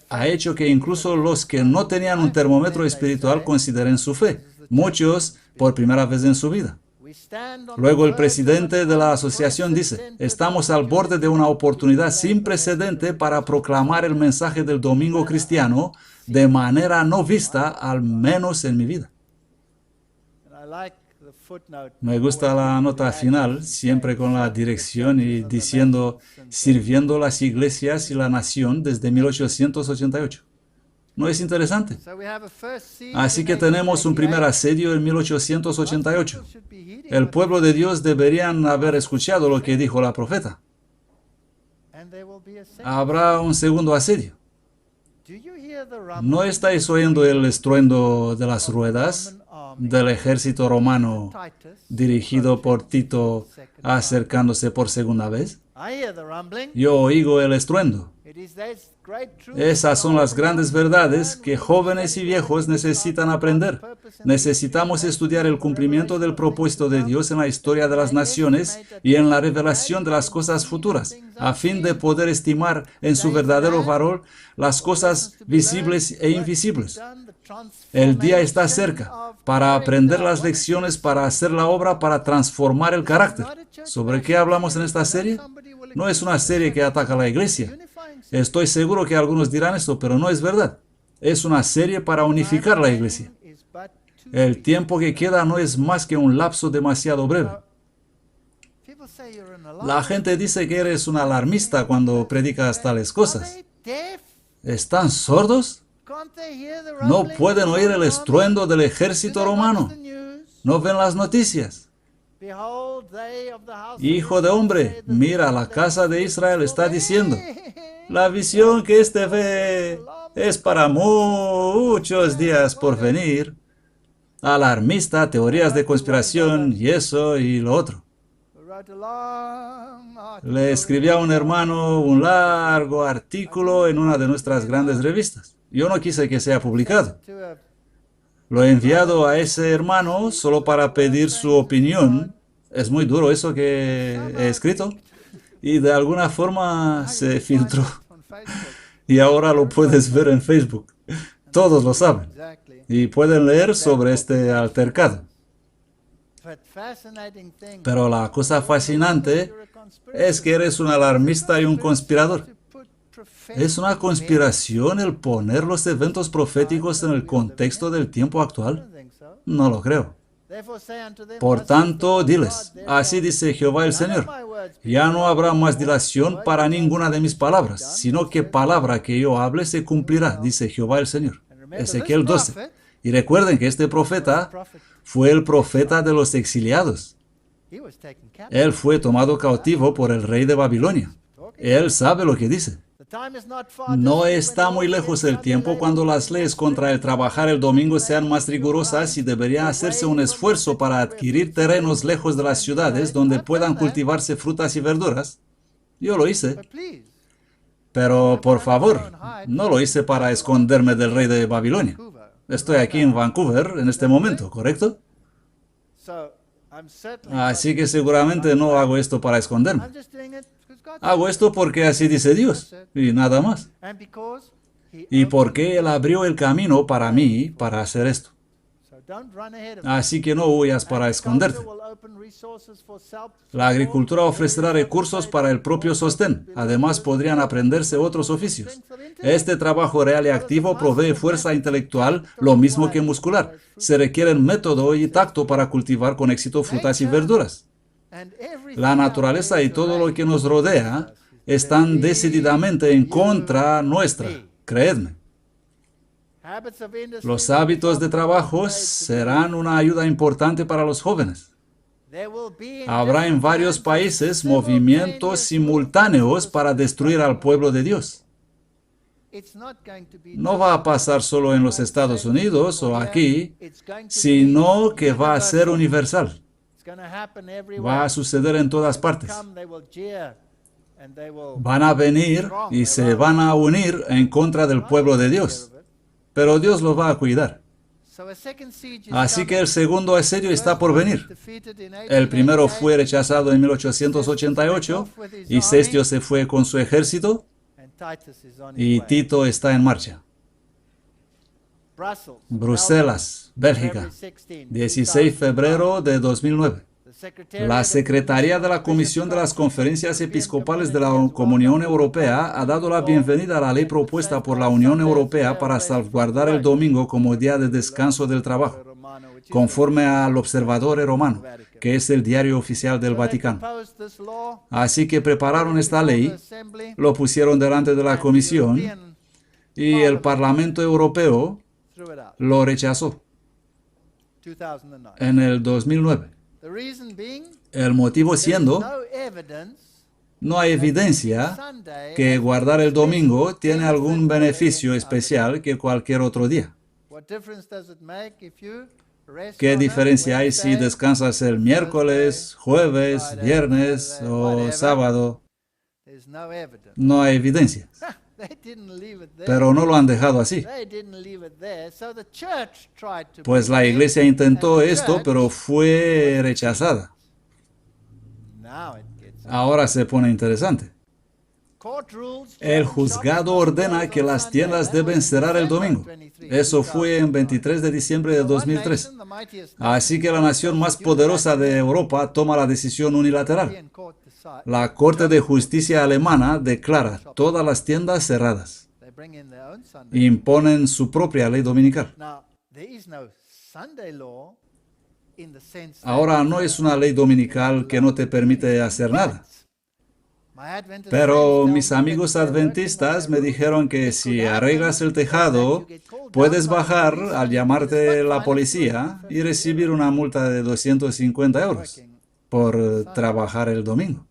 ha hecho que incluso los que no tenían un termómetro espiritual consideren su fe, muchos por primera vez en su vida. Luego el presidente de la asociación dice, estamos al borde de una oportunidad sin precedente para proclamar el mensaje del domingo cristiano de manera no vista, al menos en mi vida. Me gusta la nota final, siempre con la dirección y diciendo, sirviendo las iglesias y la nación desde 1888. ¿No es interesante? Así que tenemos un primer asedio en 1888. El pueblo de Dios deberían haber escuchado lo que dijo la profeta. Habrá un segundo asedio. ¿No estáis oyendo el estruendo de las ruedas del ejército romano dirigido por Tito acercándose por segunda vez? Yo oigo el estruendo. Esas son las grandes verdades que jóvenes y viejos necesitan aprender. Necesitamos estudiar el cumplimiento del propósito de Dios en la historia de las naciones y en la revelación de las cosas futuras, a fin de poder estimar en su verdadero valor las cosas visibles e invisibles. El día está cerca para aprender las lecciones, para hacer la obra, para transformar el carácter. ¿Sobre qué hablamos en esta serie? No es una serie que ataca a la iglesia. Estoy seguro que algunos dirán esto, pero no es verdad. Es una serie para unificar la iglesia. El tiempo que queda no es más que un lapso demasiado breve. La gente dice que eres un alarmista cuando predicas tales cosas. ¿Están sordos? No pueden oír el estruendo del ejército romano. No ven las noticias. Hijo de hombre, mira, la casa de Israel está diciendo, la visión que éste ve es para muchos días por venir. Alarmista, teorías de conspiración y eso y lo otro. Le escribí a un hermano un largo artículo en una de nuestras grandes revistas. Yo no quise que sea publicado. Lo he enviado a ese hermano solo para pedir su opinión. Es muy duro eso que he escrito. Y de alguna forma se filtró. Y ahora lo puedes ver en Facebook. Todos lo saben. Y pueden leer sobre este altercado. Pero la cosa fascinante es que eres un alarmista y un conspirador. ¿Es una conspiración el poner los eventos proféticos en el contexto del tiempo actual? No lo creo. Por tanto, diles, así dice Jehová el Señor, ya no habrá más dilación para ninguna de mis palabras, sino que palabra que yo hable se cumplirá, dice Jehová el Señor. Ezequiel 12. Y recuerden que este profeta fue el profeta de los exiliados. Él fue tomado cautivo por el rey de Babilonia. Él sabe lo que dice. No está muy lejos el tiempo cuando las leyes contra el trabajar el domingo sean más rigurosas y debería hacerse un esfuerzo para adquirir terrenos lejos de las ciudades donde puedan cultivarse frutas y verduras. Yo lo hice. Pero, por favor, no lo hice para esconderme del rey de Babilonia. Estoy aquí en Vancouver en este momento, ¿correcto? Así que seguramente no hago esto para esconderme. Hago esto porque así dice Dios, y nada más. Y porque Él abrió el camino para mí para hacer esto. Así que no huyas para esconderte. La agricultura ofrecerá recursos para el propio sostén. Además, podrían aprenderse otros oficios. Este trabajo real y activo provee fuerza intelectual, lo mismo que muscular. Se requieren método y tacto para cultivar con éxito frutas y verduras. La naturaleza y todo lo que nos rodea están decididamente en contra nuestra, creedme. Los hábitos de trabajo serán una ayuda importante para los jóvenes. Habrá en varios países movimientos simultáneos para destruir al pueblo de Dios. No va a pasar solo en los Estados Unidos o aquí, sino que va a ser universal. Va a suceder en todas partes. Van a venir y se van a unir en contra del pueblo de Dios. Pero Dios los va a cuidar. Así que el segundo asedio está por venir. El primero fue rechazado en 1888 y Cestio se fue con su ejército y Tito está en marcha. Bruselas, Bélgica, 16 de febrero de 2009. La Secretaría de la Comisión de las Conferencias Episcopales de la Comunión Europea ha dado la bienvenida a la ley propuesta por la Unión Europea para salvaguardar el domingo como día de descanso del trabajo, conforme al Observatore Romano, que es el diario oficial del Vaticano. Así que prepararon esta ley, lo pusieron delante de la Comisión y el Parlamento Europeo lo rechazó en el 2009. El motivo siendo, no hay evidencia que guardar el domingo tiene algún beneficio especial que cualquier otro día. ¿Qué diferencia hay si descansas el miércoles, jueves, viernes o sábado? No hay evidencia. Pero no lo han dejado así. Pues la iglesia intentó esto, pero fue rechazada. Ahora se pone interesante. El juzgado ordena que las tiendas deben cerrar el domingo. Eso fue en 23 de diciembre de 2003. Así que la nación más poderosa de Europa toma la decisión unilateral. La Corte de Justicia alemana declara todas las tiendas cerradas. Imponen su propia ley dominical. Ahora no es una ley dominical que no te permite hacer nada. Pero mis amigos adventistas me dijeron que si arreglas el tejado, puedes bajar al llamarte la policía y recibir una multa de 250 euros por trabajar el domingo.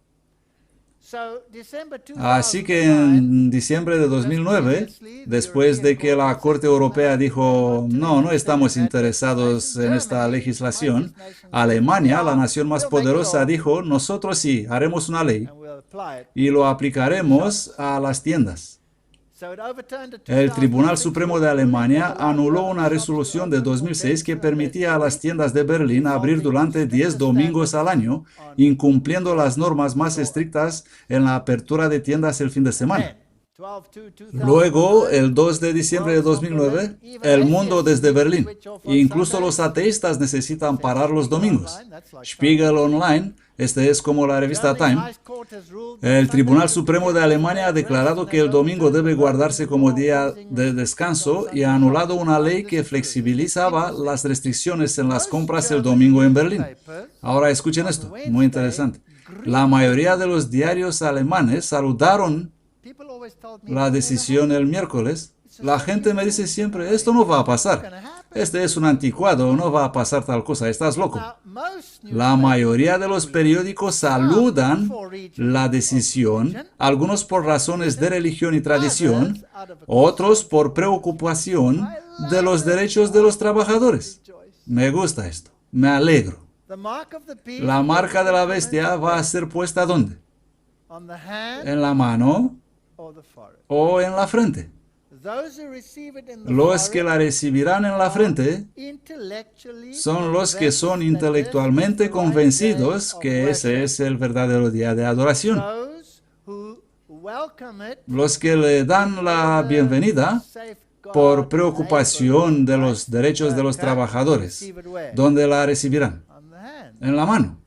Así que en diciembre de 2009, después de que la Corte Europea dijo, no estamos interesados en esta legislación, Alemania, la nación más poderosa, dijo, nosotros sí, haremos una ley y lo aplicaremos a las tiendas. El Tribunal Supremo de Alemania anuló una resolución de 2006 que permitía a las tiendas de Berlín abrir durante 10 domingos al año, incumpliendo las normas más estrictas en la apertura de tiendas el fin de semana. Luego, el 2 de diciembre de 2009, El Mundo desde Berlín. Incluso los ateístas necesitan parar los domingos. Spiegel Online, este es como la revista Time. El Tribunal Supremo de Alemania ha declarado que el domingo debe guardarse como día de descanso y ha anulado una ley que flexibilizaba las restricciones en las compras el domingo en Berlín. Ahora escuchen esto, muy interesante. La mayoría de los diarios alemanes saludaron la decisión el miércoles. La gente me dice siempre, esto no va a pasar. Este es un anticuado, no va a pasar tal cosa, estás loco. La mayoría de los periódicos saludan la decisión, algunos por razones de religión y tradición, otros por preocupación de los derechos de los trabajadores. Me gusta esto, me alegro. La marca de la bestia va a ser puesta ¿dónde? En la mano o en la frente. Los que la recibirán en la frente son los que son intelectualmente convencidos que ese es el verdadero día de adoración. Los que le dan la bienvenida por preocupación de los derechos de los trabajadores. ¿Dónde la recibirán? En la mano.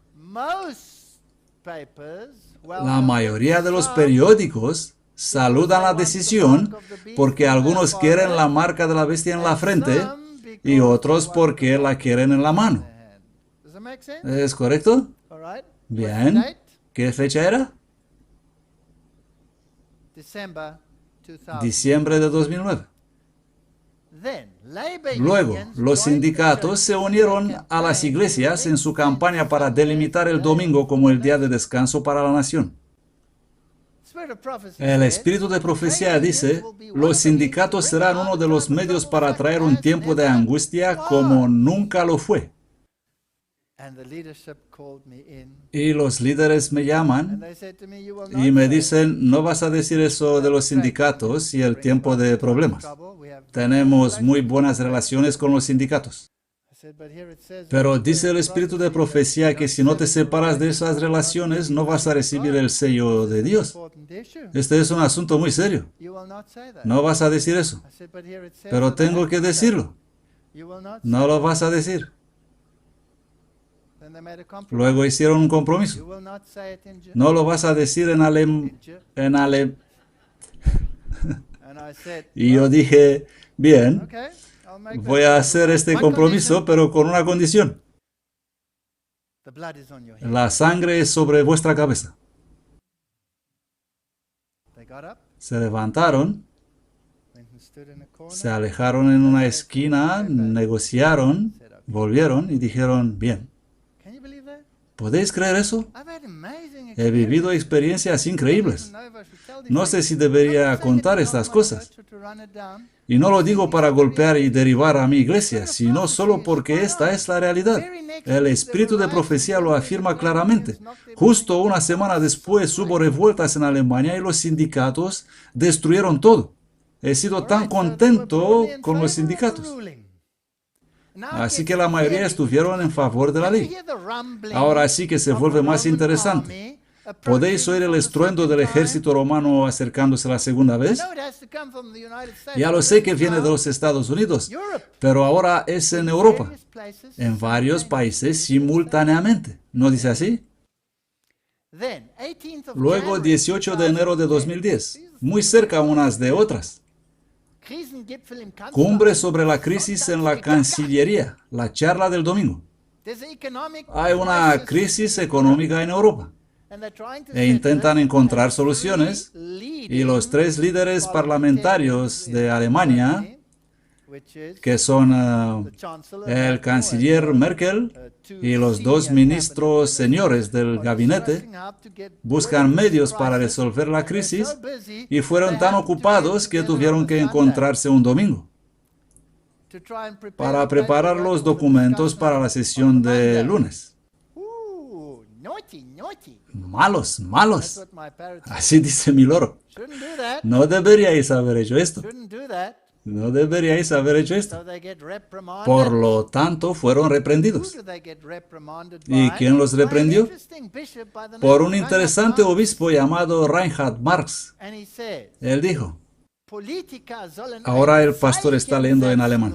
La mayoría de los periódicos saludan la decisión porque algunos quieren la marca de la bestia en la frente y otros porque la quieren en la mano. ¿Es correcto? Bien. ¿Qué fecha era? Diciembre de 2009. Luego, los sindicatos se unieron a las iglesias en su campaña para delimitar el domingo como el día de descanso para la nación. El espíritu de profecía dice, los sindicatos serán uno de los medios para traer un tiempo de angustia como nunca lo fue. Y los líderes me llaman y me dicen, no vas a decir eso de los sindicatos y el tiempo de problemas. Tenemos muy buenas relaciones con los sindicatos. Pero dice el espíritu de profecía que si no te separas de esas relaciones, no vas a recibir el sello de Dios. Este es un asunto muy serio. No vas a decir eso. Pero tengo que decirlo. No lo vas a decir. Luego hicieron un compromiso. No lo vas a decir en alemán. Y yo dije, bien, voy a hacer este compromiso, pero con una condición. La sangre es sobre vuestra cabeza. Se levantaron, se alejaron en una esquina, negociaron, volvieron y dijeron, bien. ¿Podéis creer eso? He vivido experiencias increíbles. No sé si debería contar estas cosas. Y no lo digo para golpear y derribar a mi iglesia, sino solo porque esta es la realidad. El espíritu de profecía lo afirma claramente. Justo una semana después hubo revueltas en Alemania y los sindicatos destruyeron todo. He sido tan contento con los sindicatos. Así que la mayoría estuvieron en favor de la ley. Ahora sí que se vuelve más interesante. ¿Podéis oír el estruendo del ejército romano acercándose la segunda vez? Ya lo sé que viene de los Estados Unidos, pero ahora es en Europa, en varios países simultáneamente. ¿No dice así? Luego, 18 de enero de 2010, muy cerca unas de otras. Cumbre sobre la crisis en la Cancillería, la charla del domingo. Hay una crisis económica en Europa e intentan encontrar soluciones y los tres líderes parlamentarios de Alemania, que son el canciller Merkel y los dos ministros señores del gabinete, buscan medios para resolver la crisis y fueron tan ocupados que tuvieron que encontrarse un domingo para preparar los documentos para la sesión de lunes. Malos, malos. Así dice mi loro. No deberíais haber hecho esto. No deberíais haber hecho esto. Por lo tanto, fueron reprendidos. ¿Y quién los reprendió? Por un interesante obispo llamado Reinhard Marx. Él dijo, ahora el pastor está leyendo en alemán.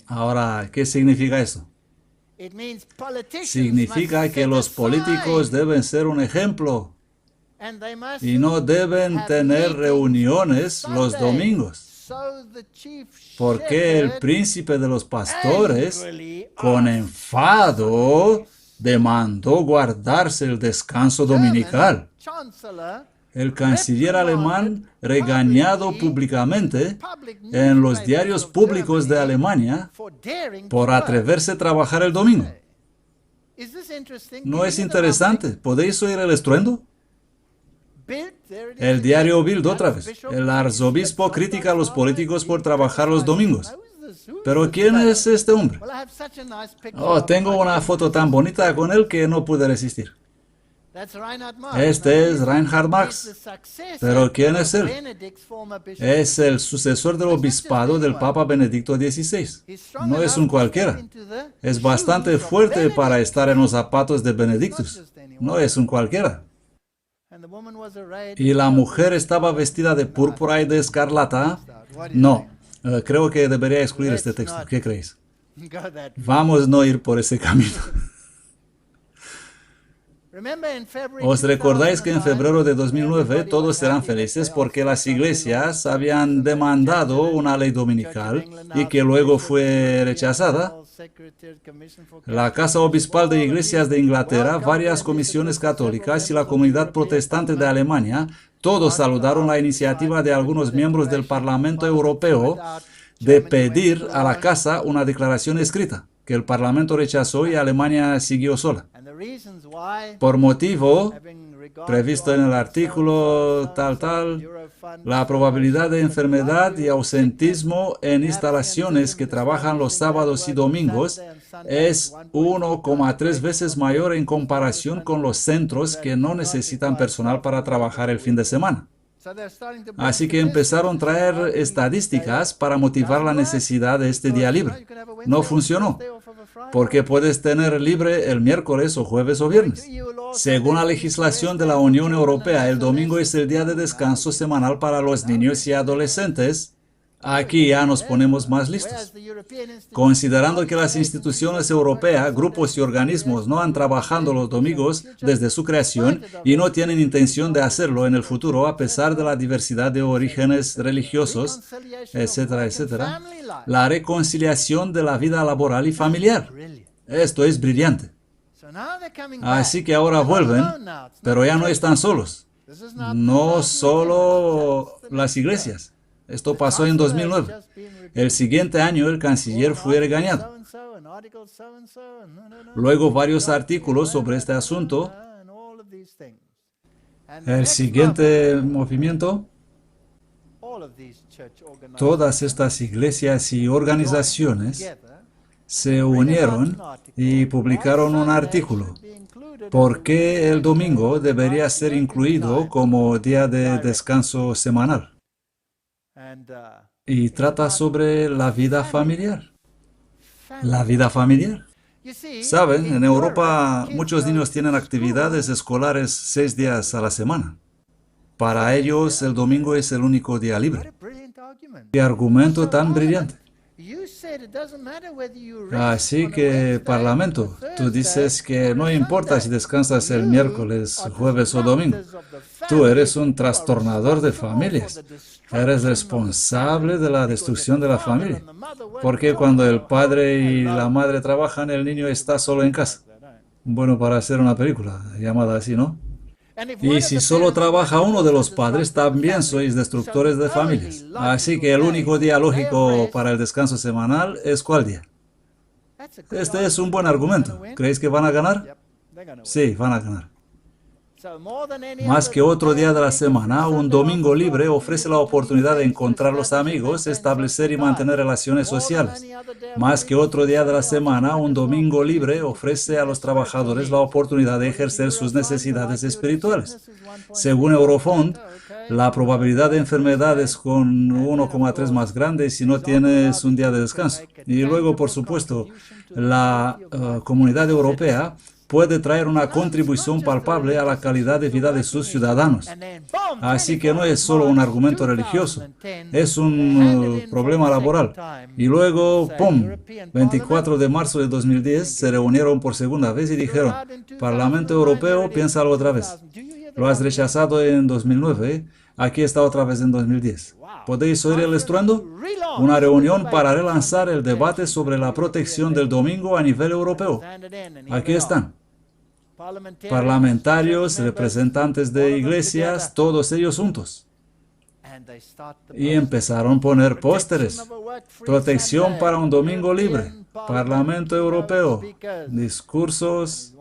Ahora, ¿qué significa eso? Significa que los políticos deben ser un ejemplo y no deben tener reuniones los domingos, porque el príncipe de los pastores, con enfado, demandó guardarse el descanso dominical. El canciller alemán, regañado públicamente en los diarios públicos de Alemania por atreverse a trabajar el domingo. ¿No es interesante? ¿Podéis oír el estruendo? El diario Bild otra vez. El arzobispo critica a los políticos por trabajar los domingos. ¿Pero quién es este hombre? Oh, tengo una foto tan bonita con él que no pude resistir. Este es Reinhard Marx. ¿Pero quién es él? Es el sucesor del obispado del Papa Benedicto XVI. No es un cualquiera. Es bastante fuerte para estar en los zapatos de Benedictus. No es un cualquiera. Y la mujer estaba vestida de púrpura y de escarlata. No, creo que debería excluir este texto. ¿Qué creéis? Vamos a no ir por ese camino. ¿Os recordáis que en febrero de 2009 todos eran felices porque las iglesias habían demandado una ley dominical y que luego fue rechazada? La Casa Obispal de Iglesias de Inglaterra, varias comisiones católicas y la comunidad protestante de Alemania, todos saludaron la iniciativa de algunos miembros del Parlamento Europeo de pedir a la Casa una declaración escrita, que el Parlamento rechazó y Alemania siguió sola. Por motivo previsto en el artículo tal, la probabilidad de enfermedad y ausentismo en instalaciones que trabajan los sábados y domingos es 1,3 veces mayor en comparación con los centros que no necesitan personal para trabajar el fin de semana. Así que empezaron a traer estadísticas para motivar la necesidad de este día libre. No funcionó, porque puedes tener libre el miércoles o jueves o viernes. Según la legislación de la Unión Europea, el domingo es el día de descanso semanal para los niños y adolescentes. Aquí ya nos ponemos más listos. Considerando que las instituciones europeas, grupos y organismos no han trabajado los domingos desde su creación y no tienen intención de hacerlo en el futuro a pesar de la diversidad de orígenes religiosos, etcétera, etcétera, la reconciliación de la vida laboral y familiar. Esto es brillante. Así que ahora vuelven, pero ya no están solos. No solo las iglesias. Esto pasó en 2009. El siguiente año el canciller fue regañado. Luego varios artículos sobre este asunto. El siguiente movimiento. Todas estas iglesias y organizaciones se unieron y publicaron un artículo. ¿Por qué el domingo debería ser incluido como día de descanso semanal? Y trata sobre la vida familiar. La vida familiar. Saben, en Europa muchos niños tienen actividades escolares 6 días a la semana. Para ellos el domingo es el único día libre. ¡Qué argumento tan brillante! Así que, Parlamento, tú dices que no importa si descansas el miércoles, jueves o domingo. Tú eres un trastornador de familias. Eres responsable de la destrucción de la familia. Porque cuando el padre y la madre trabajan, el niño está solo en casa. Bueno, para hacer una película llamada así, ¿no? Y si solo trabaja uno de los padres, también sois destructores de familias. Así que el único día lógico para el descanso semanal es ¿cuál día? Este es un buen argumento. ¿Creéis que van a ganar? Sí, van a ganar. Más que otro día de la semana, un domingo libre ofrece la oportunidad de encontrar los amigos, establecer y mantener relaciones sociales. Más que otro día de la semana, un domingo libre ofrece a los trabajadores la oportunidad de ejercer sus necesidades espirituales. Según Eurofond, la probabilidad de enfermedad es con 1,3 más grande si no tienes un día de descanso. Y luego, por supuesto, la Comunidad Europea puede traer una contribución palpable a la calidad de vida de sus ciudadanos. Así que no es solo un argumento religioso, es un problema laboral. Y luego, ¡pum!, 24 de marzo de 2010 se reunieron por segunda vez y dijeron, Parlamento Europeo, piénsalo otra vez. Lo has rechazado en 2009, aquí está otra vez en 2010. ¿Podéis oír el estruendo? Una reunión para relanzar el debate sobre la protección del domingo a nivel europeo. Aquí están. Parlamentarios, representantes de iglesias, todos ellos juntos. Y empezaron a poner pósteres. Protección para un domingo libre. Parlamento Europeo. Discursos.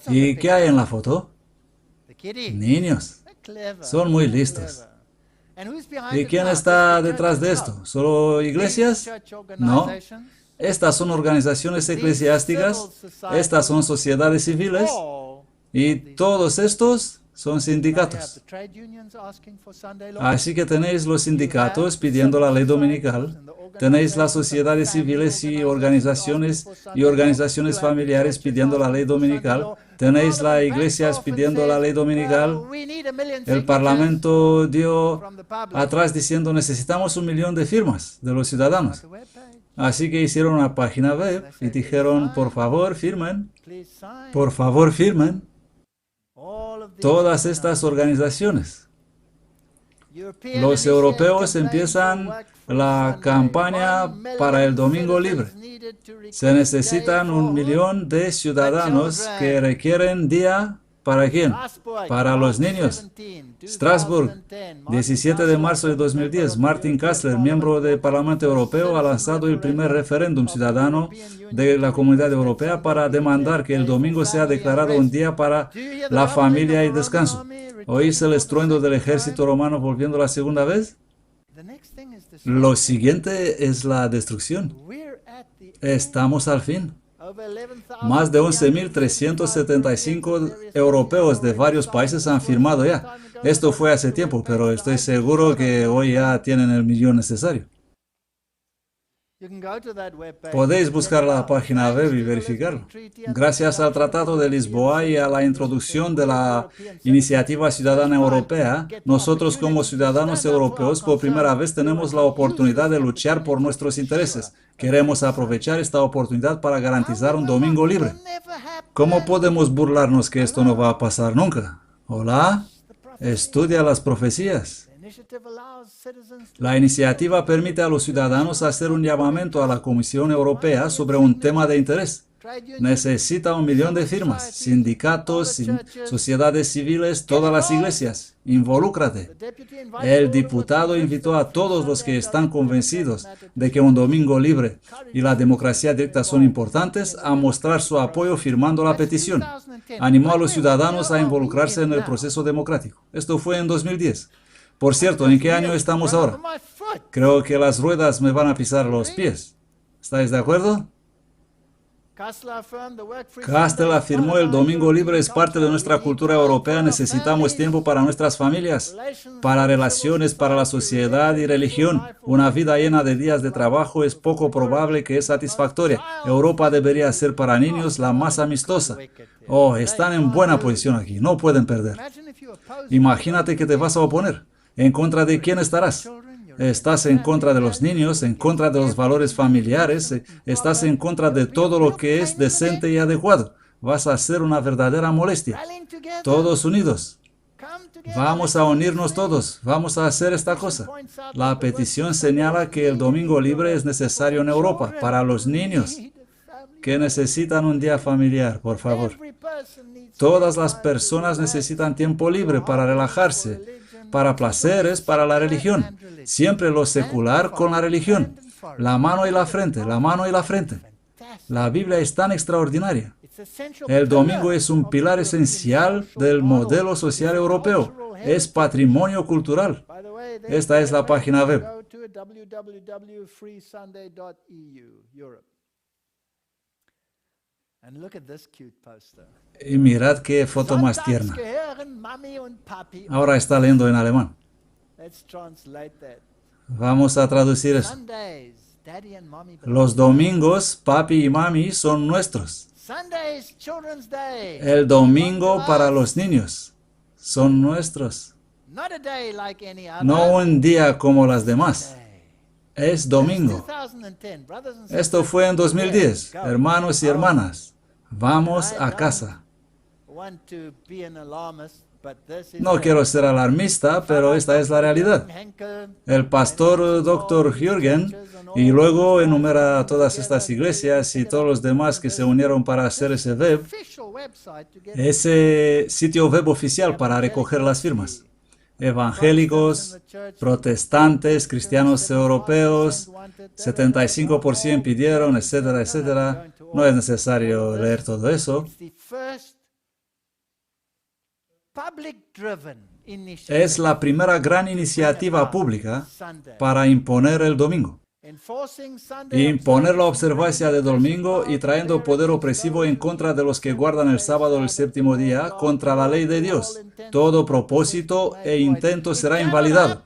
¿Y qué hay en la foto? Niños. Son muy listos. ¿Y quién está detrás de esto? ¿Solo iglesias? No. Estas son organizaciones eclesiásticas, estas son sociedades civiles, y todos estos son sindicatos. Así que tenéis los sindicatos pidiendo la ley dominical, tenéis las sociedades civiles y organizaciones familiares pidiendo la ley dominical, tenéis las iglesias pidiendo la ley dominical. El Parlamento dio atrás diciendo necesitamos 1 millón de firmas de los ciudadanos. Así que hicieron una página web y dijeron, por favor, firmen, por favor, firmen. Todas estas organizaciones. Los europeos empiezan la campaña para el domingo libre. Se necesitan 1 millón de ciudadanos que requieren día. ¿Para quién? Para los niños. Strasbourg, 17 de marzo de 2010. Martin Kastler, miembro del Parlamento Europeo, ha lanzado el primer referéndum ciudadano de la Comunidad Europea para demandar que el domingo sea declarado un día para la familia y descanso. ¿Oís el estruendo del ejército romano volviendo la segunda vez? Lo siguiente es la destrucción. Estamos al fin. Más de 11.375 europeos de varios países han firmado ya. Esto fue hace tiempo, pero estoy seguro que hoy ya tienen el 1 millón necesario. Podéis buscar la página web y verificarlo. Gracias al Tratado de Lisboa y a la introducción de la Iniciativa Ciudadana Europea, nosotros como ciudadanos europeos por primera vez tenemos la oportunidad de luchar por nuestros intereses. Queremos aprovechar esta oportunidad para garantizar un domingo libre. ¿Cómo podemos burlarnos que esto no va a pasar nunca? ¿Hola? Estudia las profecías. La iniciativa permite a los ciudadanos hacer un llamamiento a la Comisión Europea sobre un tema de interés. Necesita 1 millón de firmas, sindicatos, sociedades civiles, todas las iglesias. Involúcrate. El diputado invitó a todos los que están convencidos de que un domingo libre y la democracia directa son importantes a mostrar su apoyo firmando la petición. Animó a los ciudadanos a involucrarse en el proceso democrático. Esto fue en 2010. Por cierto, ¿en qué año estamos ahora? Creo que las ruedas me van a pisar los pies. ¿Estáis de acuerdo? Kastler afirmó el domingo libre es parte de nuestra cultura europea. Necesitamos tiempo para nuestras familias, para relaciones, para la sociedad y religión. Una vida llena de días de trabajo es poco probable que es satisfactoria. Europa debería ser para niños la más amistosa. Oh, están en buena posición aquí, no pueden perder. Imagínate que te vas a oponer. ¿En contra de quién estarás? Estás en contra de los niños, en contra de los valores familiares, estás en contra de todo lo que es decente y adecuado. Vas a ser una verdadera molestia. Todos unidos. Vamos a unirnos todos, vamos a hacer esta cosa. La petición señala que el domingo libre es necesario en Europa para los niños que necesitan un día familiar, por favor. Todas las personas necesitan tiempo libre para relajarse, para placeres, para la religión. Siempre lo secular con la religión. La mano y la frente, la mano y la frente. La Biblia es tan extraordinaria. El domingo es un pilar esencial del modelo social europeo. Es patrimonio cultural. Esta es la página web. Y mirad qué foto más tierna. Ahora está leyendo en alemán. Vamos a traducir eso. Los domingos, papi y mami son nuestros. El domingo para los niños son nuestros. No un día como las demás. Es domingo. Esto fue en 2010. Hermanos y hermanas, vamos a casa. No quiero ser alarmista, pero esta es la realidad. El pastor Dr. Jürgen y luego enumera todas estas iglesias y todos los demás que se unieron para hacer ese sitio web oficial para recoger las firmas. Evangélicos, protestantes, cristianos europeos, 75% pidieron, etcétera, etcétera. No es necesario leer todo eso. Es la primera gran iniciativa pública para imponer el domingo. Imponer la observancia de domingo y trayendo poder opresivo en contra de los que guardan el sábado el séptimo día, contra la ley de Dios. Todo propósito e intento será invalidado.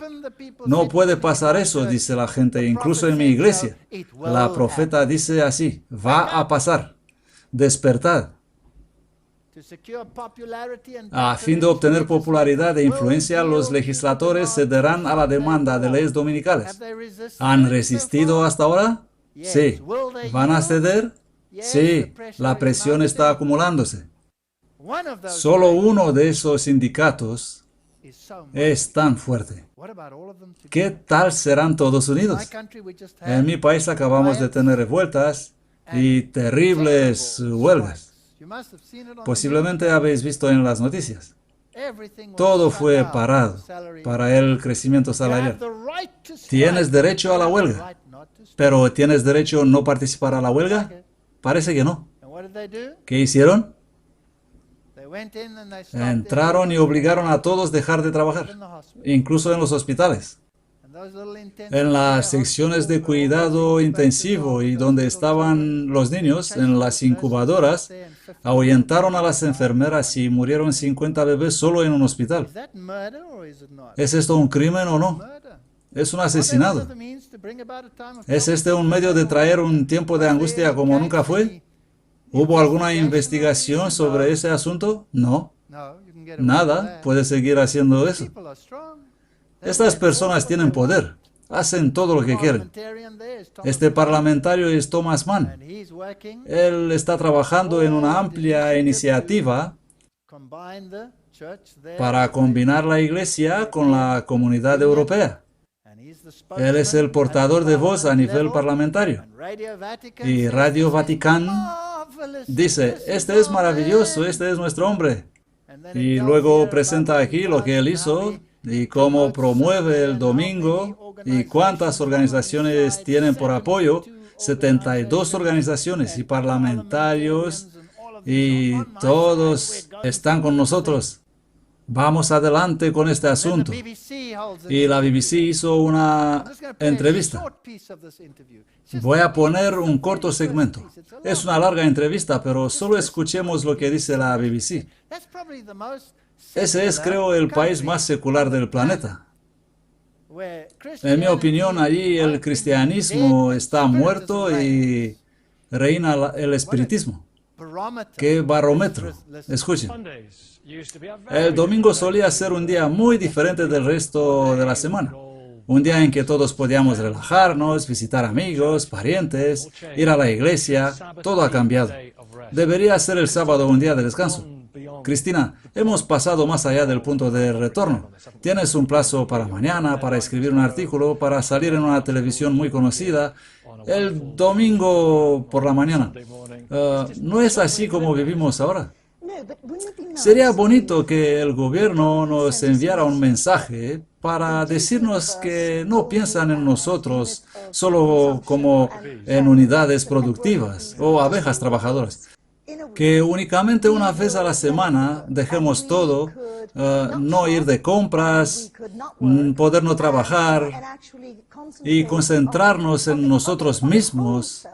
No puede pasar eso, dice la gente, incluso en mi iglesia. La profeta dice así: va a pasar. Despertad. A fin de obtener popularidad e influencia, los legisladores cederán a la demanda de leyes dominicales. ¿Han resistido hasta ahora? Sí. ¿Van a ceder? Sí. La presión está acumulándose. Solo uno de esos sindicatos es tan fuerte. ¿Qué tal serán todos unidos? En mi país acabamos de tener revueltas y terribles huelgas. Posiblemente habéis visto en las noticias. Todo fue parado para el crecimiento salarial. Tienes derecho a la huelga, pero ¿tienes derecho a no participar a la huelga? Parece que no. ¿Qué hicieron? Entraron y obligaron a todos a dejar de trabajar, incluso en los hospitales. En las secciones de cuidado intensivo y donde estaban los niños, en las incubadoras, ahuyentaron a las enfermeras y murieron 50 bebés solo en un hospital. ¿Es esto un crimen o no? Es un asesinato. ¿Es este un medio de traer un tiempo de angustia como nunca fue? ¿Hubo alguna investigación sobre ese asunto? No. Nada puede seguir haciendo eso. Estas personas tienen poder, hacen todo lo que quieren. Este parlamentario es Thomas Mann. Él está trabajando en una amplia iniciativa para combinar la iglesia con la comunidad europea. Él es el portador de voz a nivel parlamentario. Y Radio Vaticano dice: este es maravilloso, este es nuestro hombre. Y luego presenta aquí lo que él hizo y cómo promueve el domingo y cuántas organizaciones tienen por apoyo. 72 organizaciones y parlamentarios y todos están con nosotros. Vamos adelante con este asunto. Y la BBC hizo una entrevista. Voy a poner un corto segmento. Es una larga entrevista, pero solo escuchemos lo que dice la BBC. Ese es, creo, el país más secular del planeta. En mi opinión, allí el cristianismo está muerto y reina el espiritismo. ¿Qué barómetro? Escuchen. El domingo solía ser un día muy diferente del resto de la semana. Un día en que todos podíamos relajarnos, visitar amigos, parientes, ir a la iglesia. Todo ha cambiado. Debería ser el sábado un día de descanso. Cristina, hemos pasado más allá del punto de retorno. Tienes un plazo para mañana, para escribir un artículo, para salir en una televisión muy conocida, el domingo por la mañana. ¿No es así como vivimos ahora? Sería bonito que el gobierno nos enviara un mensaje para decirnos que no piensan en nosotros solo como en unidades productivas o abejas trabajadoras. Que únicamente una vez a la semana dejemos todo, no ir de compras, poder no trabajar y concentrarnos en nosotros mismos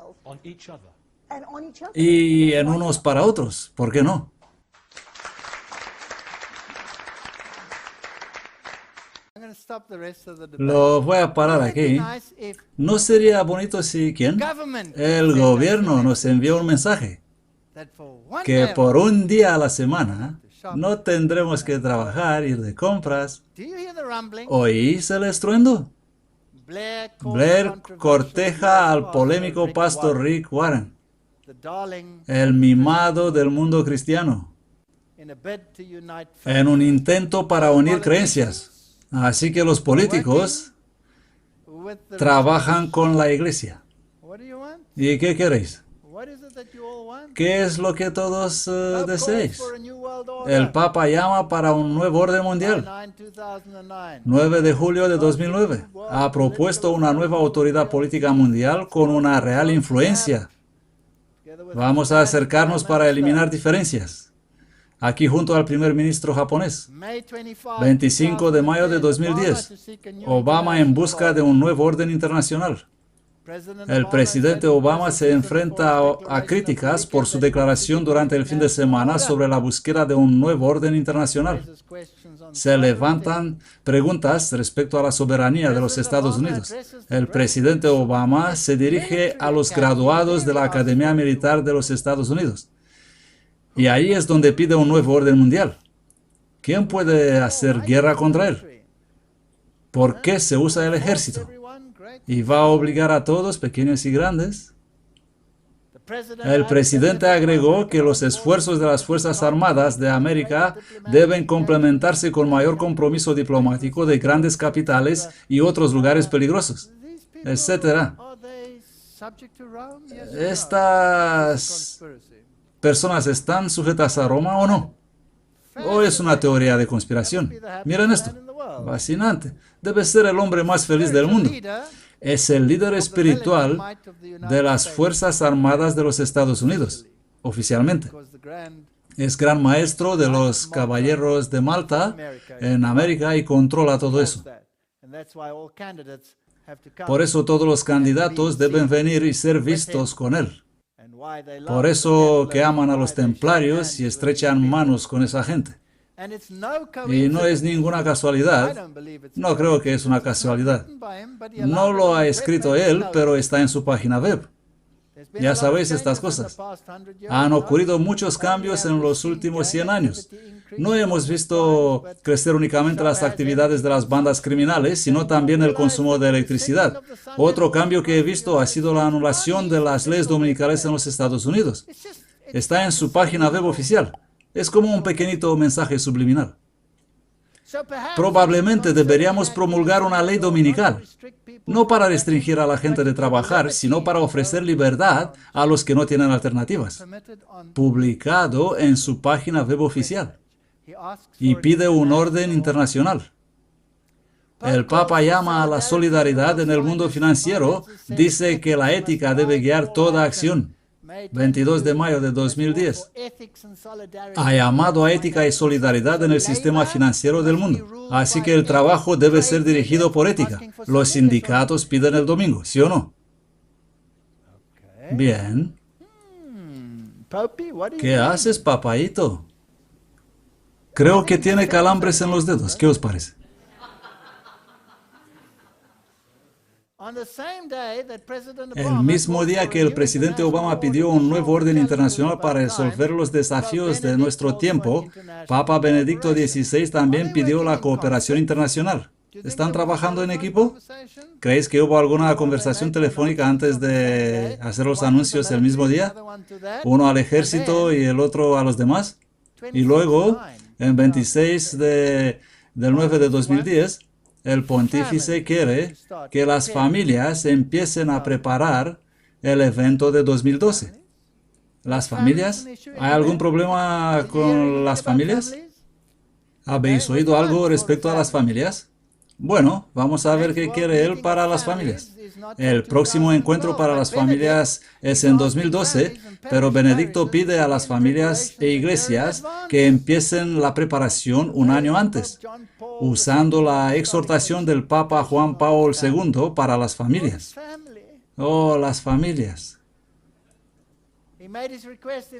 y en unos para otros. ¿Por qué no? Lo voy a parar aquí. ¿No sería bonito si quién? El gobierno nos envió un mensaje que por un día a la semana no tendremos que trabajar, ir de compras. ¿Oís el estruendo? Blair corteja al polémico pastor Rick Warren, el mimado del mundo cristiano, en un intento para unir creencias. Así que los políticos trabajan con la iglesia. ¿Y qué queréis? ¿Qué es lo que todos deseáis? El Papa llama para un nuevo orden mundial. 9 de julio de 2009. Ha propuesto una nueva autoridad política mundial con una real influencia. Vamos a acercarnos para eliminar diferencias. Aquí junto al primer ministro japonés. 25 de mayo de 2010. Obama en busca de un nuevo orden internacional. El presidente Obama se enfrenta a críticas por su declaración durante el fin de semana sobre la búsqueda de un nuevo orden internacional. Se levantan preguntas respecto a la soberanía de los Estados Unidos. El presidente Obama se dirige a los graduados de la Academia Militar de los Estados Unidos. Y ahí es donde pide un nuevo orden mundial. ¿Quién puede hacer guerra contra él? ¿Por qué se usa el ejército? ¿Y va a obligar a todos, pequeños y grandes? El presidente agregó que los esfuerzos de las Fuerzas Armadas de América deben complementarse con mayor compromiso diplomático de grandes capitales y otros lugares peligrosos, etc. ¿Estas personas están sujetas a Roma o no? ¿O es una teoría de conspiración? Miren esto. Fascinante. Debe ser el hombre más feliz del mundo. Es el líder espiritual de las Fuerzas Armadas de los Estados Unidos, oficialmente. Es gran maestro de los caballeros de Malta en América y controla todo eso. Por eso todos los candidatos deben venir y ser vistos con él. Por eso que aman a los templarios y estrechan manos con esa gente. Y no es ninguna casualidad, no creo que es una casualidad. No lo ha escrito él, pero está en su página web. Ya sabéis estas cosas. Han ocurrido muchos cambios en los últimos 100 años. No hemos visto crecer únicamente las actividades de las bandas criminales, sino también el consumo de electricidad. Otro cambio que he visto ha sido la anulación de las leyes dominicales en los Estados Unidos. Está en su página web oficial. Es como un pequeñito mensaje subliminal. Probablemente deberíamos promulgar una ley dominical, no para restringir a la gente de trabajar, sino para ofrecer libertad a los que no tienen alternativas. Publicado en su página web oficial. Y pide un orden internacional. El Papa llama a la solidaridad en el mundo financiero, dice que la ética debe guiar toda acción. 22 de mayo de 2010. Ha llamado a ética y solidaridad en el sistema financiero del mundo. Así que el trabajo debe ser dirigido por ética. Los sindicatos piden el domingo, ¿sí o no? Bien. ¿Qué haces, papaíto? Creo que tiene calambres en los dedos. ¿Qué os parece? El mismo día que el presidente Obama pidió un nuevo orden internacional para resolver los desafíos de nuestro tiempo, Papa Benedicto XVI también pidió la cooperación internacional. ¿Están trabajando en equipo? ¿Creéis que hubo alguna conversación telefónica antes de hacer los anuncios el mismo día? Uno al ejército y el otro a los demás. Y luego, en 26 del 9 de 2010, el pontífice quiere que las familias empiecen a preparar el evento de 2012. ¿Las familias? ¿Hay algún problema con las familias? ¿Habéis oído algo respecto a las familias? Bueno, vamos a ver qué quiere él para las familias. El próximo encuentro para las familias es en 2012, pero Benedicto pide a las familias e iglesias que empiecen la preparación un año antes, usando la exhortación del Papa Juan Pablo II para las familias. Oh, las familias.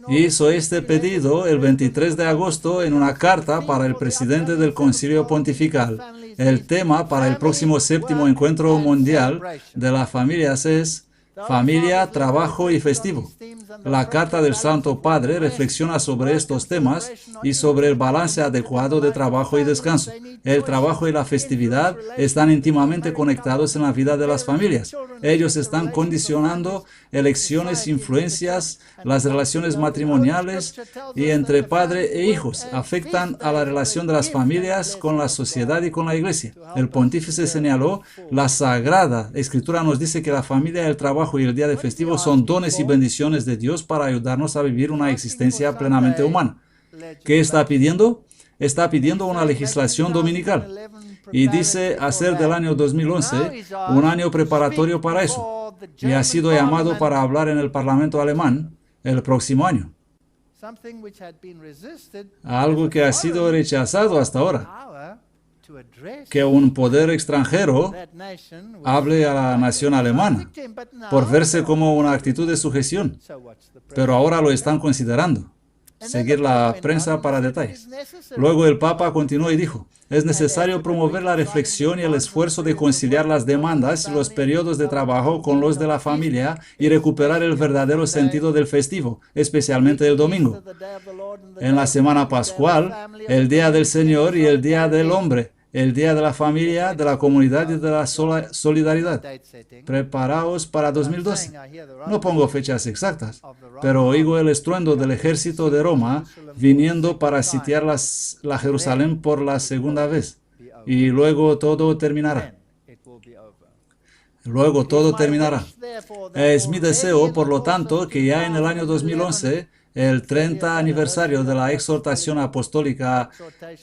Hizo este pedido el 23 de agosto en una carta para el presidente del Concilio Pontifical. El tema para el próximo séptimo encuentro mundial de las familias es familia, trabajo y festivo. La carta del Santo Padre reflexiona sobre estos temas y sobre el balance adecuado de trabajo y descanso. El trabajo y la festividad están íntimamente conectados en la vida de las familias. Ellos están condicionando elecciones, influencias, las relaciones matrimoniales y entre padre e hijos. Afectan a la relación de las familias con la sociedad y con la iglesia. El pontífice señaló, la Sagrada Escritura nos dice que la familia, el trabajo y el día de festivo son dones y bendiciones de Dios para ayudarnos a vivir una existencia plenamente humana. ¿Qué está pidiendo? Está pidiendo una legislación dominical. Y dice hacer del año 2011 un año preparatorio para eso. Y ha sido llamado para hablar en el Parlamento alemán el próximo año. Algo que ha sido rechazado hasta ahora. que un poder extranjero hable a la nación alemana por verse como una actitud de sujeción, pero ahora lo están considerando. Seguir la prensa para detalles. Luego el Papa continuó y dijo: es necesario promover la reflexión y el esfuerzo de conciliar las demandas y los periodos de trabajo con los de la familia y recuperar el verdadero sentido del festivo, especialmente el domingo. En la semana pascual, el Día del Señor y el Día del Hombre, el Día de la Familia, de la Comunidad y de la Solidaridad. Preparaos para 2012. No pongo fechas exactas, pero oigo el estruendo del ejército de Roma viniendo para sitiar la Jerusalén por la segunda vez. Y luego todo terminará. Luego todo terminará. Es mi deseo, por lo tanto, que ya en el año 2011, el 30 aniversario de la exhortación apostólica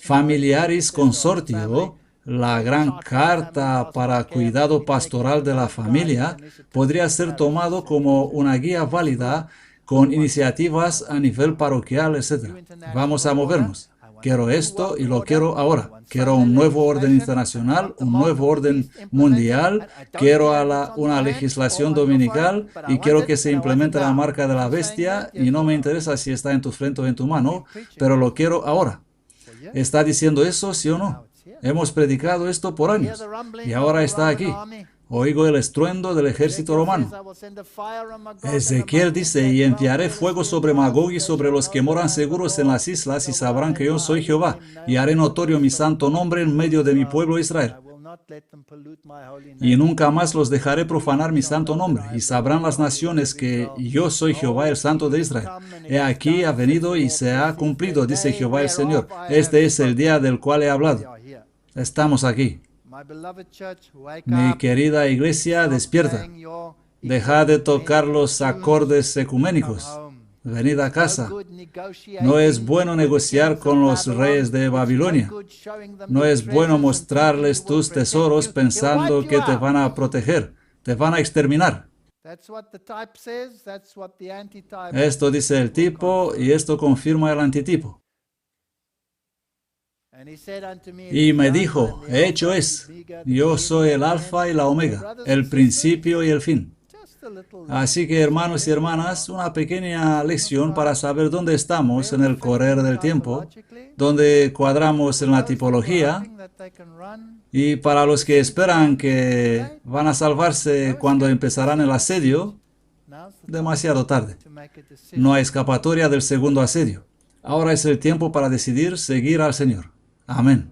Familiaris Consortio, la gran carta para cuidado pastoral de la familia, podría ser tomado como una guía válida con iniciativas a nivel parroquial, etc. Vamos a movernos. Quiero esto y lo quiero ahora. Quiero un nuevo orden internacional, un nuevo orden mundial. Quiero una legislación dominical y quiero que se implemente la marca de la bestia. Y no me interesa si está en tu frente o en tu mano, pero lo quiero ahora. ¿Está diciendo eso, sí o no? Hemos predicado esto por años y ahora está aquí. Oigo el estruendo del ejército romano. Ezequiel dice: y enviaré fuego sobre Magog y sobre los que moran seguros en las islas, y sabrán que yo soy Jehová, y haré notorio mi santo nombre en medio de mi pueblo Israel. Y nunca más los dejaré profanar mi santo nombre, y sabrán las naciones que yo soy Jehová, el Santo de Israel. He aquí ha venido y se ha cumplido, dice Jehová el Señor. Este es el día del cual he hablado. Estamos aquí. Mi querida iglesia, despierta. Dejad de tocar los acordes ecuménicos. Venid a casa. No es bueno negociar con los reyes de Babilonia. No es bueno mostrarles tus tesoros pensando que te van a proteger. Te van a exterminar. Esto dice el tipo y esto confirma el antitipo. Y me dijo: hecho es, yo soy el alfa y la omega, el principio y el fin. Así que, hermanos y hermanas, una pequeña lección para saber dónde estamos en el correr del tiempo, dónde cuadramos en la tipología, y para los que esperan que van a salvarse cuando empezarán el asedio, demasiado tarde. No hay escapatoria del segundo asedio. Ahora es el tiempo para decidir seguir al Señor. Amén.